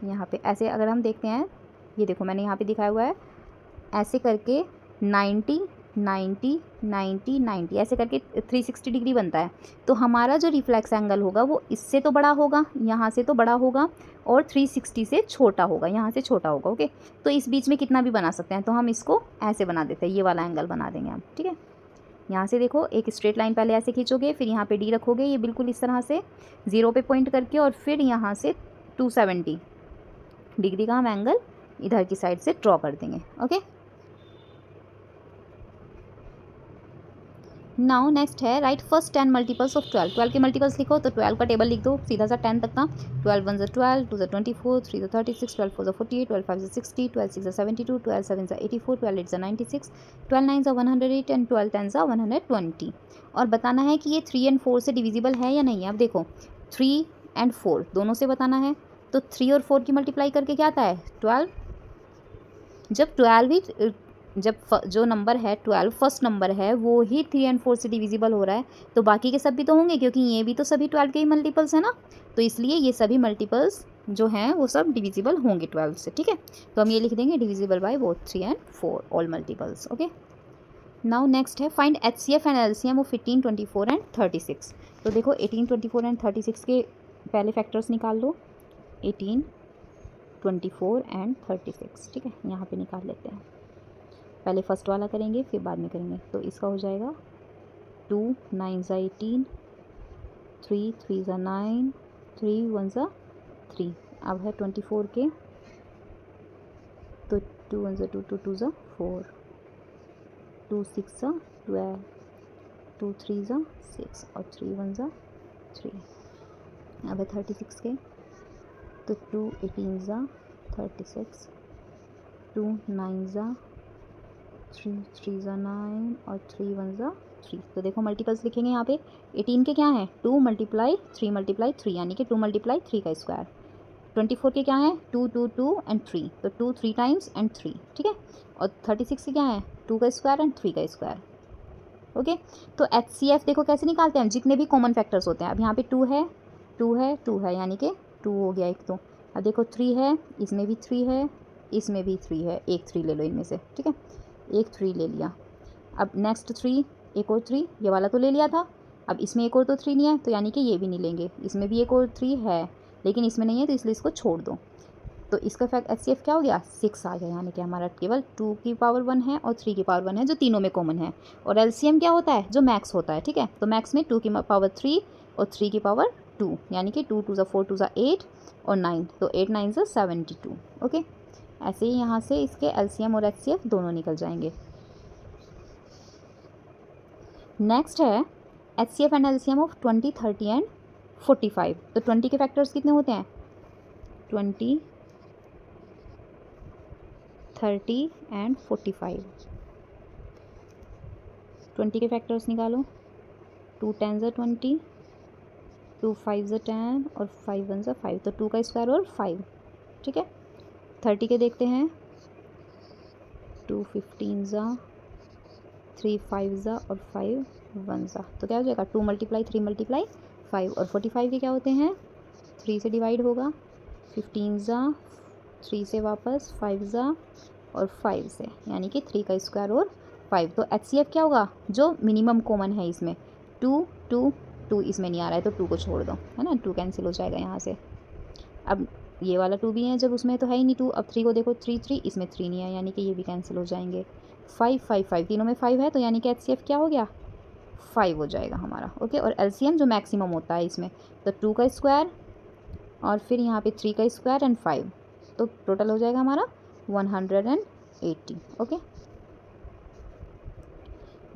यहाँ पे ऐसे अगर हम देखते हैं, ये देखो मैंने यहाँ पे दिखाया हुआ है, ऐसे करके 90 90 90 90 ऐसे करके 360 डिग्री बनता है, तो हमारा जो रिफ्लेक्स एंगल होगा वो इससे तो बड़ा होगा, यहाँ से तो बड़ा होगा, और 360 से छोटा होगा, यहाँ से छोटा होगा। ओके, तो इस बीच में कितना भी बना सकते हैं, तो हम इसको ऐसे बना देते हैं, ये वाला एंगल बना देंगे हम, ठीक है। यहाँ से देखो एक स्ट्रेट लाइन पहले ऐसे खींचोगे, फिर यहाँ पे डी रखोगे, ये बिल्कुल इस तरह से 0 पे पॉइंट करके, और फिर यहाँ से 270 डिग्री का हम एंगल इधर की साइड से ड्रॉ कर देंगे। ओके, नाउ नेक्स्ट है राइट फर्स्ट 10 मल्टीपल्स ऑफ 12। 12 के मल्टीपल्स लिखो, तो 12 का टेबल लिख दो सीधा सा 10 तक का। 12 1 12, 2 24, 3 36, 12 4 48, 12 5 60, 12 6 72, 12 7 84, 12 8 96, 12 9 108 एंड 12 10 120। और बताना है कि ये 3 एंड 4 से डिविजिबल है या नहीं है। अब देखो 3 एंड 4 दोनों से बताना है, तो 3 और 4 की मल्टीप्लाई करके क्या आता है 12। जब जो नंबर है 12 फर्स्ट नंबर है वो ही 3 एंड 4 से डिविजिबल हो रहा है, तो बाकी के सब भी तो होंगे, क्योंकि ये भी तो सभी 12 के ही मल्टीपल्स है ना, तो इसलिए ये सभी मल्टीपल्स जो हैं वो सब डिविजिबल होंगे 12 से। ठीक है, तो हम ये लिख देंगे divisible by both 3 and 4 all multiples. Okay, now next है find HCF and LCM of 18, 24 and 36। तो देखो 18, 24 एंड 36 के पहले फैक्टर्स निकाल लो, 18, 24 एंड 36। ठीक है, यहाँ पे निकाल लेते हैं। पहले फर्स्ट वाला करेंगे फिर बाद में करेंगे। तो इसका हो जाएगा 2 9 18, 3 3 9, 3 1 3। अब है 24 के, तो 2 1 2, 2 2 4, 2 6 12, 2 3 6 और 3 1 3। अब है 36 के, तो 2 18 36, 2 9 3 3 9 और 3 1 3। तो देखो मल्टीपल्स लिखेंगे यहाँ पे 18 के क्या हैं 2 × 3 × 3 यानी कि 2 × 3 का स्क्वायर। 24 के क्या है 2 2 2 एंड 3, तो 2 3 टाइम्स एंड 3। ठीक है, और 36 के क्या है 2 का स्क्वायर एंड 3 का स्क्वायर। ओके, तो HCF देखो कैसे निकालते हैं, जितने भी कॉमन फैक्टर्स होते हैं। अब यहाँ पे 2 है 2 है 2 है यानी कि 2 हो गया एक। तो अब देखो 3 है, इसमें भी 3 है, इसमें भी 3 है, एक 3 ले लो इनमें से। ठीक है, एक 3 ले लिया। अब नेक्स्ट 3, एक और 3, ये वाला तो ले लिया था। अब इसमें एक और तो 3 नहीं है, तो यानी कि ये भी नहीं लेंगे। इसमें भी एक और 3 है लेकिन इसमें नहीं है, तो इसलिए इसको छोड़ दो। तो इसका फैक्ट HCF क्या हो गया 6 आ गया, यानी कि हमारा केवल 2 की पावर 1 है और 3 की पावर 1 है, जो तीनों में कॉमन है। और LCM क्या होता है जो मैक्स होता है। ठीक है, तो मैक्स में 2 की पावर 3 और 3 की पावर 2, यानी कि 2 2 4 2 8 और 9, तो 8 9 72। ओके, ऐसे ही यहाँ से इसके LCM और HCF दोनों निकल जाएंगे। नेक्स्ट है HCF and LCM of 20, 30 and 45। तो 20 के फैक्टर्स कितने होते हैं 20, 30 एंड 45। 20 के फैक्टर्स निकालो, 2 10 20, 2 5 10 और 5 1 5, तो 2 का स्क्वायर और 5। ठीक है, 30 के देखते हैं, 2 15 3 5 और 5 1, तो क्या हो जाएगा 2 × 3 × 5। और 45 के क्या होते हैं 3 से डिवाइड होगा, 15 3 से वापस 5 और 5 से, यानी कि 3 का स्क्वायर और 5। तो HCF क्या होगा जो मिनिमम कॉमन है इसमें 2 2 2, इसमें नहीं आ रहा है तो 2 को छोड़ दो, है ना, 2 कैंसिल हो जाएगा यहाँ से। अब ये वाला 2 भी है, जब उसमें तो है ही नहीं 2। अब 3 को देखो 3 3, इसमें 3 नहीं है, यानी कि ये भी कैंसिल हो जाएंगे। 5 5 5, तीनों में 5 है, तो यानी कि HCF क्या हो गया 5 हो जाएगा हमारा। ओके, और LCM जो मैक्सिमम होता है इसमें, तो 2 का स्क्वायर और फिर यहाँ पे 3 का स्क्वायर एंड 5, तो टोटल हो जाएगा हमारा 180। ओके,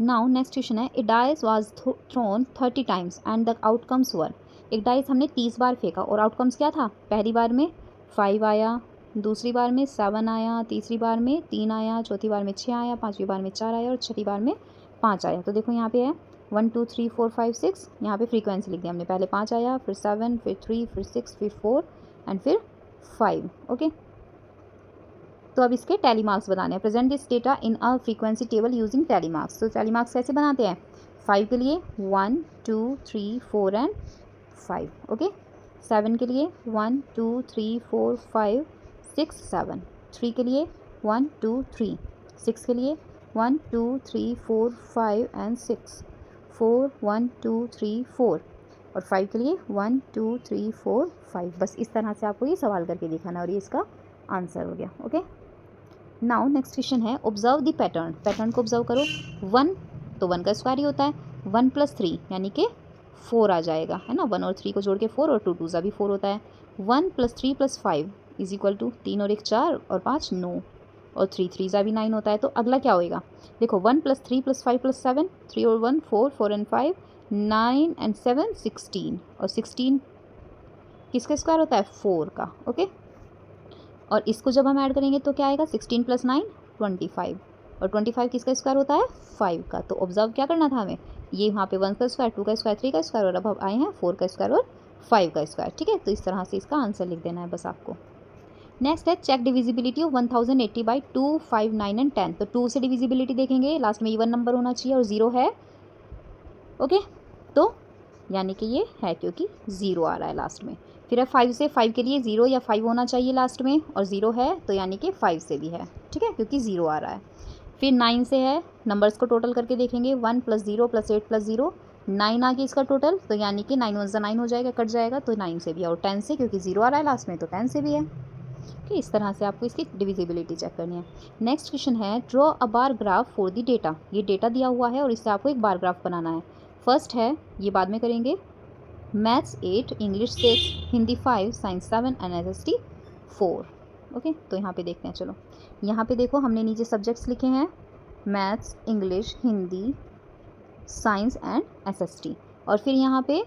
नाउ नेक्स्ट क्वेश्चन है a dice was thrown 30 times and the outcomes were. एक डाइस हमने 30 बार फेंका और आउटकम्स क्या था, पहली बार में 5 आया, दूसरी बार में 7 आया, तीसरी बार में 3 आया, चौथी बार में 6 आया, पांचवी बार में 4 आया और छठी बार में 5 आया। तो देखो यहाँ पे है 1 2 3 4 5 6, यहाँ पे फ्रीक्वेंसी लिख दिया हमने, पहले 5 आया, फिर 7, फिर 3, फिर 6, फिर 4 एंड फिर 5। ओके, तो अब इसके टैली मार्क्स बनाने हैं। Present this data in a frequency table using tally marks. तो टैली मार्क्स कैसे बनाते हैं, 5 के लिए 1 2 3 4 एंड 5। ओके, 7 के लिए 1 2 3 4 5 6 7, 3 के लिए 1 2 3, 6 के लिए 1 2 3 4 5 एंड 6, 4 1 2 3 4 और 5 के लिए 1 2 3 4 5। बस इस तरह से आपको ये सवाल करके दिखाना और ये इसका आंसर हो गया। ओके, नाउ नेक्स्ट क्वेश्चन है ऑब्जर्व द पैटर्न। पैटर्न को ऑब्जर्व करो। 1 तो 1 का स्क्वायर ही होता है, 1 + 3 यानी कि 4 आ जाएगा, है ना, 1 और 3 को जोड़ के 4 और 2 2 भी 4 होता है। 1 + 3 + 5 = 3 और 1 4 और 5 9, और 3 3 ज़ा भी 9 होता है। तो अगला क्या होएगा, देखो 1 + 3 + 5 + 7, 3 और 1 4, 4 and 5 9 and 7 16, और 16 किसका स्क्वायर होता है, 4 का। ओके, और इसको जब हम ऐड करेंगे तो क्या आएगा, 16 + 9 25, और 25 किसका स्क्वायर होता है, 5 का। तो ऑब्जर्व क्या करना था हमें, ये वहाँ पे 1 का स्क्वायर, 2 का स्क्वायर, 3 का स्क्वायर, और अब हम आए हैं 4 का स्क्वायर और 5 का स्क्वायर। ठीक है, तो इस तरह से इसका आंसर लिख देना है बस आपको। नेक्स्ट है check divisibility of 1080 by 2, 5, 9 and 10। तो 2 से डिविजिबिलिटी देखेंगे, लास्ट में इवन नंबर होना चाहिए और 0 है। ओके, तो यानी कि ये है क्योंकि 0 आ रहा है लास्ट में। फिर है 5 से, 5 के लिए 0 या 5 होना चाहिए लास्ट में, और 0 है तो यानी कि 5 से भी है। ठीक है, क्योंकि 0 आ रहा है। फिर 9 से है, नंबर्स को टोटल करके देखेंगे, 1 + 0 + 8 + 0 9 आ गया इसका टोटल, तो यानी कि 9 1 9 हो जाएगा, कट जाएगा, तो 9 से भी है। और 10 से, क्योंकि 0 आ रहा है लास्ट में, तो 10 से भी है। कि इस तरह से आपको इसकी डिविजिबिलिटी चेक करनी है। नेक्स्ट क्वेश्चन है draw a bar graph for the data. ये डेटा दिया हुआ है और इससे आपको एक बार ग्राफ बनाना है। फर्स्ट है, ये बाद में करेंगे, maths 8, English 6, Hindi 5, science 7 and SST 4। Okay, तो यहाँ पे देखते हैं। चलो यहाँ पे देखो, हमने नीचे सब्जेक्ट्स लिखे हैं, maths, English, Hindi, science and SST, और फिर यहाँ पे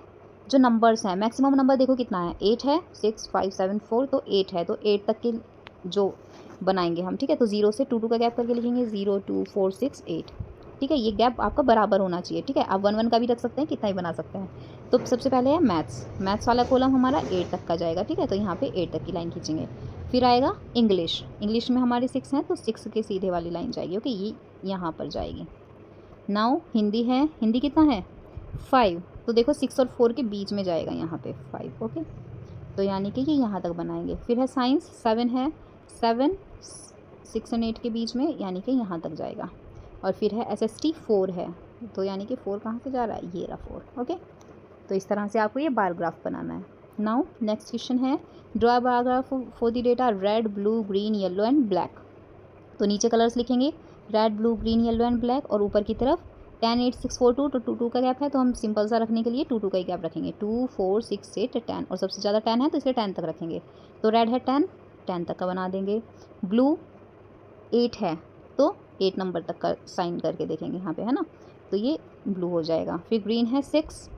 जो नंबर्स हैं, मैक्सिमम नंबर देखो कितना है, 8 है, 6 5 7 4, तो 8 है, तो 8 तक के जो बनाएंगे हम। ठीक है, तो 0 से 2 2 का गैप करके लिखेंगे, 0 2 4 6 8। ठीक है, ये गैप आपका बराबर होना चाहिए। ठीक है, आप 1 1 का भी रख सकते हैं, कितना ही बना सकते हैं। तो सबसे पहले है मैथ्स, मैथ्स वाला कॉलम हमारा 8 तक का जाएगा। ठीक है, तो यहाँ पे 8 तक की लाइन खींचेंगे। फिर आएगा इंग्लिश, इंग्लिश में हमारे 6 हैं, तो 6 के सीधे वाली लाइन जाएगी। ओके, ये यहाँ पर जाएगी। नाउ हिंदी है, हिंदी कितना है, 5, तो देखो 6 और 4 के बीच में जाएगा यहाँ पे 5। ओके, तो यानी कि ये यहाँ तक बनाएंगे। फिर है साइंस, 7 है, 7 6 और 8 के बीच में, यानी कि यहाँ तक जाएगा। और फिर है एसएसटी 4 है, तो यानी कि 4 कहाँ से जा रहा है, ये रहा 4। ओके, तो इस तरह से आपको ये बार ग्राफ बनाना है। नाउ नेक्स्ट क्वेश्चन है draw bar graph for the data red, blue, green, yellow and black. तो नीचे कलर्स लिखेंगे, red, blue, green, yellow and black, और ऊपर की तरफ 10 8 6 4 2, तो 2 2 का गैप है, तो हम सिंपल सा रखने के लिए 2 2 का ही गैप रखेंगे, 2 4 6 8 10, और सबसे ज़्यादा 10 है तो इसलिए 10 तक रखेंगे। तो रेड है 10, 10 तक का बना देंगे। ब्लू 8 है, तो 8 नंबर तक का साइन करके देखेंगे यहाँ पे, है ना, तो ये ब्लू हो जाएगा। फिर ग्रीन है 6,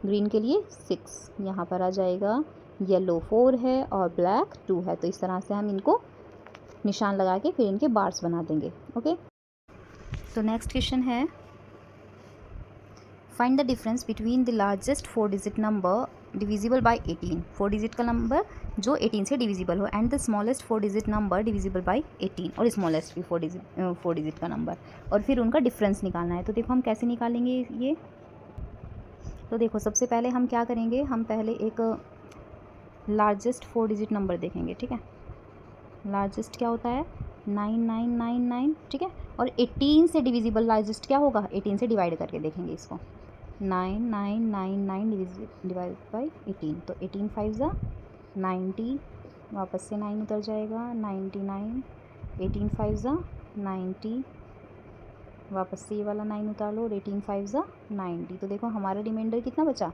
ग्रीन के लिए 6 यहाँ पर आ जाएगा। येलो 4 है और ब्लैक 2 है, तो इस तरह से हम इनको निशान लगा के फिर इनके बार्स बना देंगे। ओके, तो नेक्स्ट क्वेश्चन है find the difference between the largest 4 digit number divisible by 18, 4 digit का नंबर जो 18 से डिविजिबल हो, and the smallest 4 digit number divisible by 18, और स्मॉलेस्ट भी 4 डिजिट का नंबर, और फिर उनका डिफरेंस निकालना है। तो देखो हम कैसे निकालेंगे ये, तो देखो सबसे पहले हम क्या करेंगे, हम पहले एक लार्जेस्ट 4 डिजिट नंबर देखेंगे। ठीक है, लार्जेस्ट क्या होता है, 9999। ठीक है, और 18 से डिविजिबल लार्जेस्ट क्या होगा, 18 से डिवाइड करके देखेंगे इसको, 9999 डिवाइड बाई 18, तो 18 5 ज़ा 90, वापस से 9 उतर जाएगा, 99, 18 5 ज़ा 90, वापस से ये वाला 9 उतार लो, और 18 5 ज़ा 90। तो देखो हमारा रिमाइंडर कितना बचा,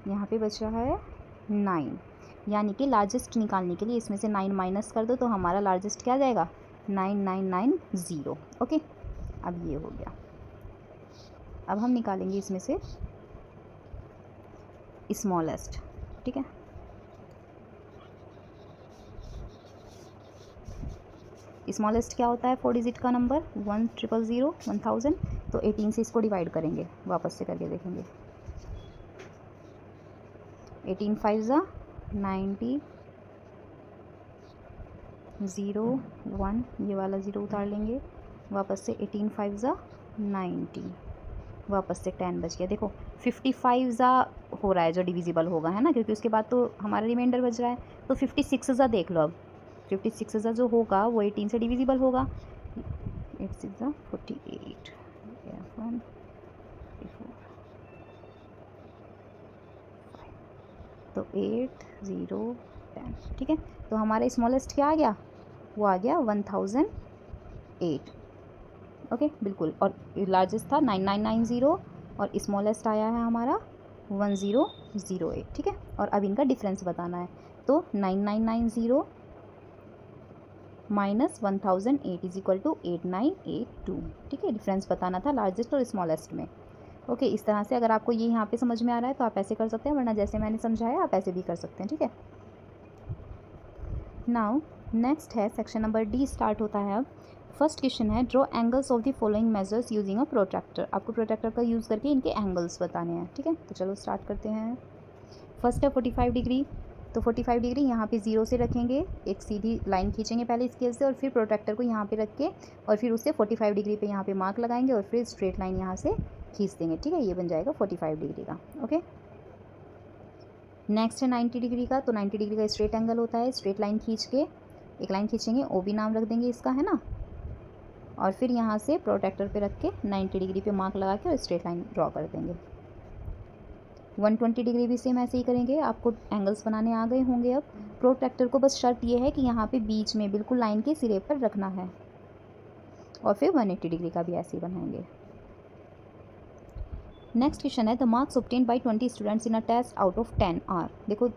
यहाँ पे बच रहा है 9, यानी कि लार्जेस्ट निकालने के लिए इसमें से 9 माइनस कर दो, तो हमारा लार्जेस्ट क्या जाएगा, 9990। ओके, अब ये हो गया। अब हम निकालेंगे इसमें से स्मॉलेस्ट। ठीक है, स्मॉलेस्ट क्या होता है, 4 डिजिट का नंबर 1000 1000, तो 18 से इसको डिवाइड करेंगे, वापस से करके देखेंगे, 18 5 ज़ा 90, 0 1, ये वाला 0 उतार लेंगे, वापस से 18 5 ज़ा 90, वापस से 10 बच गया। देखो 55 ज़ा हो रहा है जो डिविजिबल होगा, है ना, क्योंकि उसके बाद तो हमारा रिमाइंडर बच रहा है। तो 56 ज़ा देख लो, अब 56 ज़ा जो होगा वो 18 से डिविजिबल होगा, 8 6 ज़ा 48, 1 4, तो 8 0 10। ठीक है, तो हमारा स्मॉलेस्ट क्या आ गया, वो आ गया 1008। ओके, बिल्कुल, और लार्जेस्ट था 9990, और स्मॉलेस्ट आया है हमारा 1008। ठीक है, और अब इनका डिफरेंस बताना है, तो 9990 माइनस 1008 इज इक्वल टू 8982। ठीक है, डिफरेंस बताना था लार्जेस्ट और स्मॉलेस्ट में। ओके, इस तरह से अगर आपको ये यहाँ पे समझ में आ रहा है तो आप ऐसे कर सकते हैं, वरना जैसे मैंने समझाया आप ऐसे भी कर सकते हैं। ठीक है, नाउ नेक्स्ट है सेक्शन नंबर डी स्टार्ट होता है अब। फर्स्ट क्वेश्चन है draw angles of the following measures using a protractor. आपको प्रोट्रैक्टर का यूज़ करके इनके एंगल्स बताने हैं। ठीक है, तो चलो स्टार्ट करते हैं। फर्स्ट है 45 डिग्री। तो 45 डिग्री यहाँ पे 0 से रखेंगे, एक सीधी लाइन खींचेंगे पहले स्केल से और फिर प्रोट्रैक्टर को यहाँ पे रख के और फिर उससे 45 डिग्री पे यहाँ पे मार्क लगाएंगे और फिर स्ट्रेट लाइन यहाँ से खींच देंगे। ठीक है, ये बन जाएगा 45 डिग्री का। ओके, नेक्स्ट है 90 डिग्री का। तो 90 डिग्री का स्ट्रेट एंगल होता है, स्ट्रेट लाइन खींच के एक लाइन खींचेंगे, ओ बी नाम रख देंगे इसका, है ना, और फिर यहाँ से प्रोट्रैक्टर पे रख के 90 डिग्री पे मार्क लगा के और स्ट्रेट लाइन ड्रॉ कर देंगे। 120 डिग्री भी सेम ऐसे ही करेंगे। आपको एंगल्स बनाने आ गए होंगे अब। प्रोट्रैक्टर को बस शर्त ये है कि यहाँ पे बीच में बिल्कुल लाइन के सिरे पर रखना है, और फिर 180 डिग्री का भी ऐसे ही बनाएंगे। नेक्स्ट क्वेश्चन है the marks obtain by 20 students in a test out of 10 are. देखो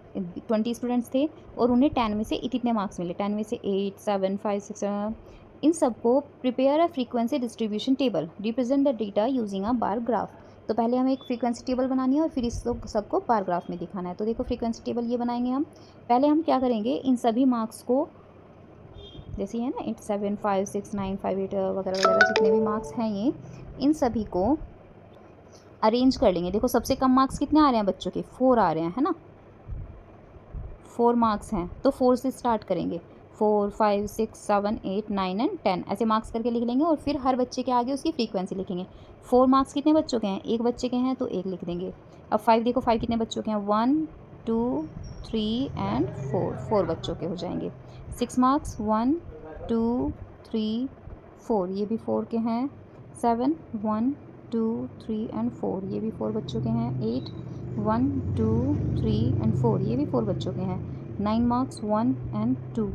20 स्टूडेंट्स थे और उन्हें 10 में से इतने मार्क्स मिले, 10 में से 8, 7, 5, 6। इन सबको prepare a frequency distribution table, represent the data using a bar graph. तो पहले हमें एक फ्रीक्वेंसी टेबल बनानी है और फिर इस सबको बार ग्राफ में दिखाना है। तो देखो फ्रीक्वेंसी टेबल ये बनाएंगे हम। पहले हम क्या करेंगे, इन सभी मार्क्स को, जैसे है ना 8, 7, 5, 6, 9, 5, 8 वगैरह वगैरह जितने भी मार्क्स हैं ये, इन सभी को अरेंज कर लेंगे। देखो सबसे कम मार्क्स कितने आ रहे हैं बच्चों के, 4 आ रहे हैं, है ना, 4 मार्क्स हैं। तो 4 से स्टार्ट करेंगे, 4, 5, 6, 7, 8, 9 एंड 10 ऐसे मार्क्स करके लिख लेंगे और फिर हर बच्चे के आगे उसकी फ्रीक्वेंसी लिखेंगे। 4 मार्क्स कितने बच्चों के हैं, एक बच्चे के हैं तो एक लिख देंगे। अब 5 देखो, 5 कितने बच्चों के हैं, 1, 2, 3 एंड 4, 4 बच्चों के हो जाएंगे। 6 मार्क्स 1, 2, 3, 4, ये भी 4 के हैं। 7, 1, 2, 3 एंड 4, ये भी 4 बच्चों के हैं। 8, 1, 2, 3 एंड 4, ये भी 4 बच्चों के हैं। 9 मार्क्स 1 एंड 2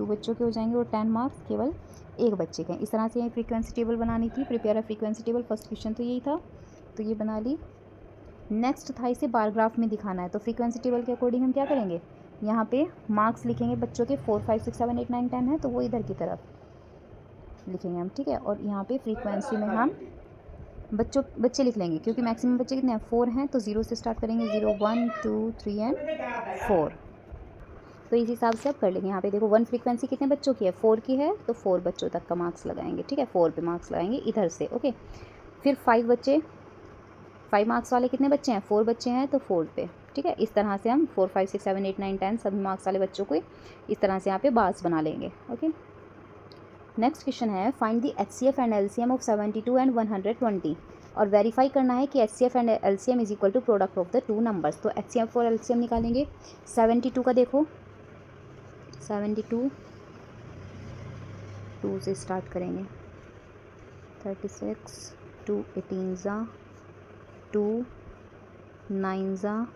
बच्चों के हो जाएंगे और 10 मार्क्स केवल एक बच्चे के हैं। इस तरह से ये फ्रीक्वेंसी टेबल बनानी थी, prepare a frequency table. First question तो यही था, तो ये बना ली। नेक्स्ट था इसे बार ग्राफ में दिखाना है। तो फ्रीक्वेंसी टेबल के अकॉर्डिंग हम क्या करेंगे, यहाँ पे मार्क्स लिखेंगे बच्चों के, 4, 5, 6, 7, 8, 9, 10 है तो वो इधर की तरफ लिखेंगे हम। ठीक है, और यहाँ पे फ्रीक्वेंसी में हम बच्चे लिख लेंगे, क्योंकि मैक्सिमम बच्चे कितने हैं, 4 हैं, तो 0 से स्टार्ट करेंगे, 0, 1, 2, 3 एंड 4। तो इस हिसाब से आप कर लेंगे। यहाँ पे देखो 1 फ्रीक्वेंसी कितने बच्चों की है, 4 की है, तो 4 बच्चों तक का मार्क्स लगाएंगे। ठीक है, 4 पे मार्क्स लगाएंगे इधर से। ओके, फिर 5 बच्चे, 5 मार्क्स वाले कितने बच्चे हैं, 4 बच्चे हैं, तो 4 पे। ठीक है, इस तरह से हम 4, 5, 6, 7, 8, 9, 10 सभी मार्क्स वाले बच्चों को इस तरह से यहाँ पे बार्स बना लेंगे। ओके, नेक्स्ट क्वेश्चन है find the HCF and LCM of 72 and 120 और वेरीफाई करना है कि HCF and LCM is equal to product of the two numbers. तो HCF और LCM निकालेंगे। 72 का देखो, 72 2 से स्टार्ट करेंगे, 36, 2 18 ज़ा, 2 9 ज़ा,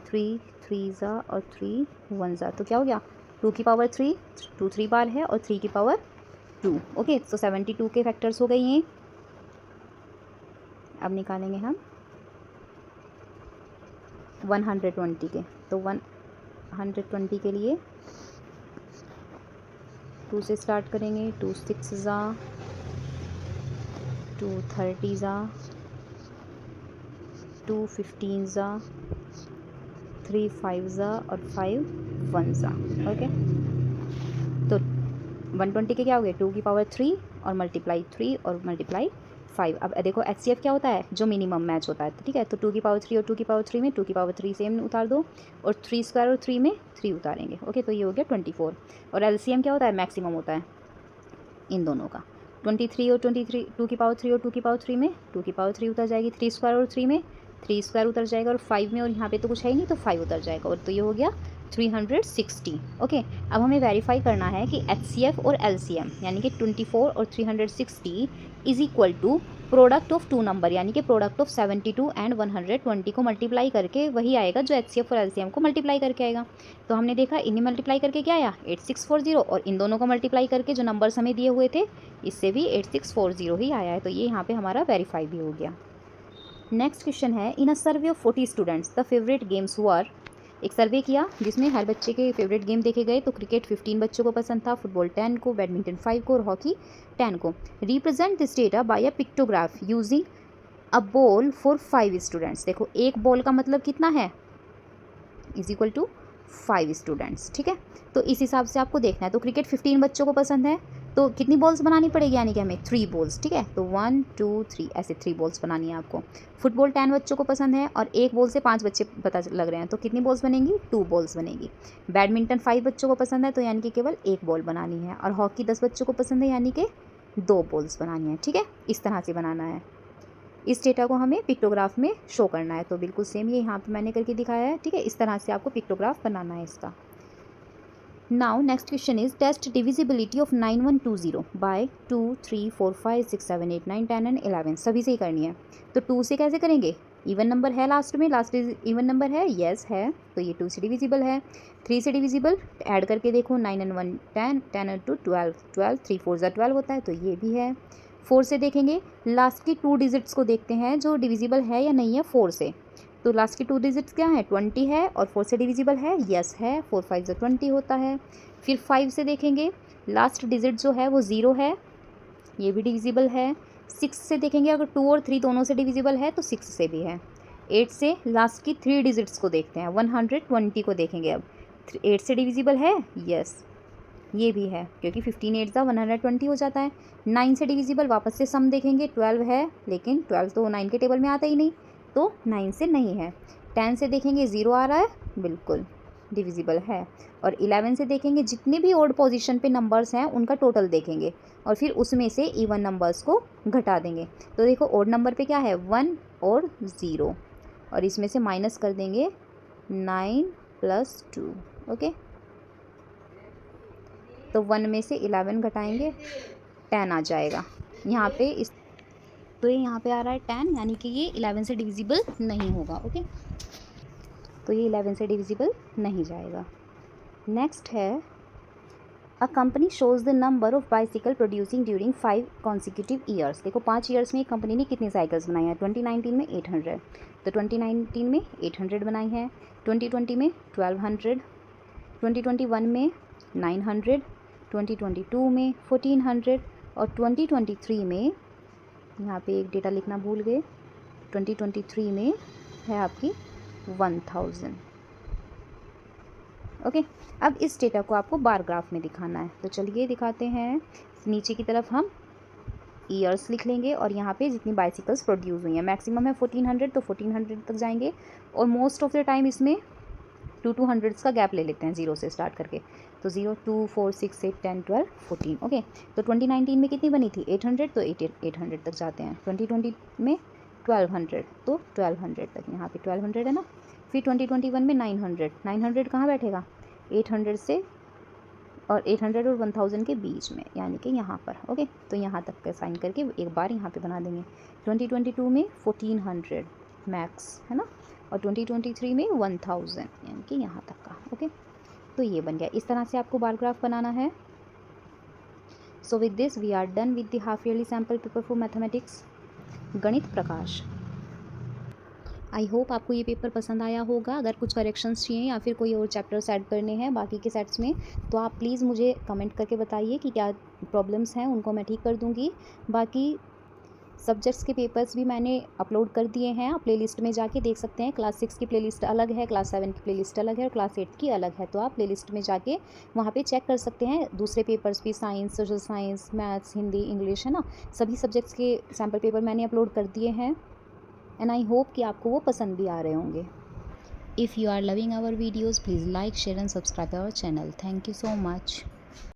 3 3 ज़ा और 3 1 ज़ा। तो क्या हो गया, 2 की पावर 3, 2 3 बार है और 3 की पावर 2। ओके, तो 72 के फैक्टर्स हो गए ये। अब निकालेंगे हम 120 के। तो 120 के लिए 2 से स्टार्ट करेंगे, 2 6 ज़ा, 2 30 ज़ा, 2 15 ज़ा, 3 5 ज़ा और 5 1 ज़ा। ओके, तो 120 के क्या हो गए, 2 की पावर 3 और मल्टीप्लाई 3 और मल्टीप्लाई 5। अब देखो HCF क्या होता है, जो मिनिमम मैच होता है। ठीक है, तो 2 की पावर 3 और 2 की पावर 3 में 2 की पावर 3 सेम उतार दो और 3 स्क्वायर और 3 में 3 उतारेंगे। ओके, तो ये हो गया 24। और LCM क्या होता है, मैक्सिमम होता है इन दोनों का। 23 और 23, 2 की पावर 3 और 2 की पावर 3 में 2 की पावर 3 उतर जाएगी, 3 स्क्वायर और 3 में 3 स्क्वायर उतर जाएगा और 5 में, और यहाँ पे तो कुछ है ही नहीं तो 5 उतर जाएगा, और तो ये हो गया 360। ओके, अब हमें वेरीफाई करना है कि HCF और LCM यानी कि 24 और 360 is equal to product of two number, यानी कि प्रोडक्ट ऑफ 72 एंड 120 को मल्टीप्लाई करके वही आएगा जो HCF और LCM को मल्टीप्लाई करके आएगा। तो हमने देखा इन्हें मल्टीप्लाई करके क्या आया, 8640, और इन दोनों को मल्टीप्लाई करके जो नंबर्स हमें दिए हुए थे इससे भी 8640 ही आया है। तो ये यहाँ पे हमारा वेरीफाई भी हो गया। नेक्स्ट क्वेश्चन है in a survey of 40 students the favourite games were एक सर्वे किया जिसमें हर बच्चे के फेवरेट गेम देखे गए। तो क्रिकेट 15 बच्चों को पसंद था, फुटबॉल 10 को, बैडमिंटन 5 को और हॉकी 10 को। Represent this data bye a pictograph using a ball for 5 students. देखो एक बॉल का मतलब कितना है, इज इक्वल टू 5 स्टूडेंट्स, ठीक है। तो इस हिसाब से आपको देखना है। तो क्रिकेट 15 बच्चों को पसंद है तो कितनी बॉल्स बनानी पड़ेगी, यानी कि हमें 3 बॉल्स, ठीक है। तो 1 2 3 ऐसे 3 बॉल्स बनानी है आपको। फुटबॉल 10 बच्चों को पसंद है और एक बॉल से 5 बच्चे पता लग रहे हैं, तो कितनी बॉल्स बनेंगी, 2 बॉल्स बनेगी। बैडमिंटन 5 बच्चों को पसंद है तो यानी कि केवल 1 बॉल बनानी है। और हॉकी 10 बच्चों को पसंद है यानी कि 2 बॉल्स बनानी है, ठीक है। इस तरह से बनाना है। इस डेटा को हमें पिक्टोग्राफ में शो करना है। तो बिल्कुल सेम ये यहाँ पे मैंने करके दिखाया है, ठीक है। इस तरह से आपको पिक्टोग्राफ बनाना है इसका। Now next question is test divisibility of 9120 by 2 3 4 5 6 7 8 9 10 and 11। सभी से ही करनी है। तो 2 से कैसे करेंगे, इवन नंबर है लास्ट में, लास्ट इवन नंबर है, यस है, तो ये 2 से डिविजिबल है। 3 से डिविजिबल, ऐड करके देखो, 9 and 1 10, 10 and 2 12, 12 3 4 12 होता है, तो ये भी है। 4 से देखेंगे, लास्ट की 2 डिजिट्स को देखते हैं जो डिविजिबल है या नहीं है 4 से। तो लास्ट की 2 डिजिट्स क्या है, 20 है और 4 से डिविजिबल है, यस है, 4 5 20 होता है। फिर 5 से देखेंगे, लास्ट डिजिट जो है वो 0 है, ये भी डिविजिबल है। 6 से देखेंगे, अगर 2 और 3 दोनों से डिविजिबल है तो 6 से भी है। 8 से लास्ट की 3 डिजिट्स को देखते हैं, 120 को देखेंगे। अब 8 से डिविजिबल है, यस, ये भी है, क्योंकि 15 8 120 हो जाता है। 9 से डिविजिबल, वापस से सम देखेंगे, 12 है, लेकिन 12 तो 9 के टेबल में आता ही नहीं, तो 9 से नहीं है। 10 से देखेंगे, 0 आ रहा है, बिल्कुल डिविजिबल है। और 11 से देखेंगे, जितने भी ओड पोजीशन पे नंबर्स हैं उनका टोटल देखेंगे और फिर उसमें से इवन नंबर्स को घटा देंगे। तो देखो ओड नंबर पे क्या है, 1 और 0, और इसमें से माइनस कर देंगे 9 + 2, ओके। तो 1 में से 11 घटाएंगे, 10 आ जाएगा यहाँ पे। इस तो ये यहाँ पे आ रहा है 10, यानी कि ये 11 से डिविजिबल नहीं होगा, ओके। तो ये 11 से डिविजिबल नहीं जाएगा। नेक्स्ट है, a company shows the number of bicycle producing during 5 consecutive years. देखो 5 ईयर्स में कंपनी ने कितनी साइकिल्स बनाई हैं, 2019 में 800, तो 2019 में 800 बनाई है, 2020 में 1200, 2021 में 900, 2022 में 1400 और 2023 में, यहाँ पे एक डेटा लिखना भूल गए, 2023 में है आपकी 1000, ओके। अब इस डेटा को आपको बार ग्राफ में दिखाना है, तो चलिए दिखाते हैं। नीचे की तरफ हम ईयर्स लिख लेंगे और यहाँ पे जितनी बाइसिकल्स प्रोड्यूस हुई हैं, मैक्सिमम है 1400, तो 1400 तक जाएंगे। और मोस्ट ऑफ द टाइम इसमें 200s का गैप ले लेते हैं, 0 से स्टार्ट करके। तो 0 2 4 6 8 10 12 14, ओके। तो 2019 में कितनी बनी थी, 800, तो 800 तक जाते हैं। 2020 में 1200, तो 1200 तक, यहाँ पे 1200 है ना। फिर 2021 में 900, 900 कहाँ बैठेगा, 800 से, और 800 और 1000 के बीच में, यानी कि यहाँ पर, ओके। तो यहाँ तक का साइन करके एक बार यहाँ पे बना देंगे। 2022 में 1400 मैक्स है ना, और 2023 में 1000, यानी कि यहाँ तक का, ओके। तो ये बन गया। इस तरह से आपको बार ग्राफ बनाना है। So with this we are done with the half yearly sample paper for mathematics, Ganit Prakash. I hope आपको ये पेपर पसंद आया होगा। अगर कुछ करेक्शंस चाहिए या फिर कोई और चैप्टर्स ऐड करने हैं बाकी के सेट्स में, तो आप प्लीज़ मुझे कमेंट करके बताइए कि क्या प्रॉब्लम्स हैं, उनको मैं ठीक कर दूँगी। बाकी सब्जेक्ट्स के पेपर्स भी मैंने अपलोड कर दिए हैं, आप प्लेलिस्ट में जाके देख सकते हैं। क्लास 6 की प्लेलिस्ट अलग है, क्लास 7 की प्लेलिस्ट अलग है और क्लास 8 की अलग है, तो आप प्लेलिस्ट में जाके वहाँ पे चेक कर सकते हैं। दूसरे पेपर्स भी, science, social science, maths, Hindi, English, है ना, सभी सब्जेक्ट्स के सैम्पल पेपर मैंने अपलोड कर दिए हैं। एंड आई होप कि आपको वो पसंद भी आ रहे होंगे। If you are loving our videos, please like, share and subscribe our channel. Thank you so much.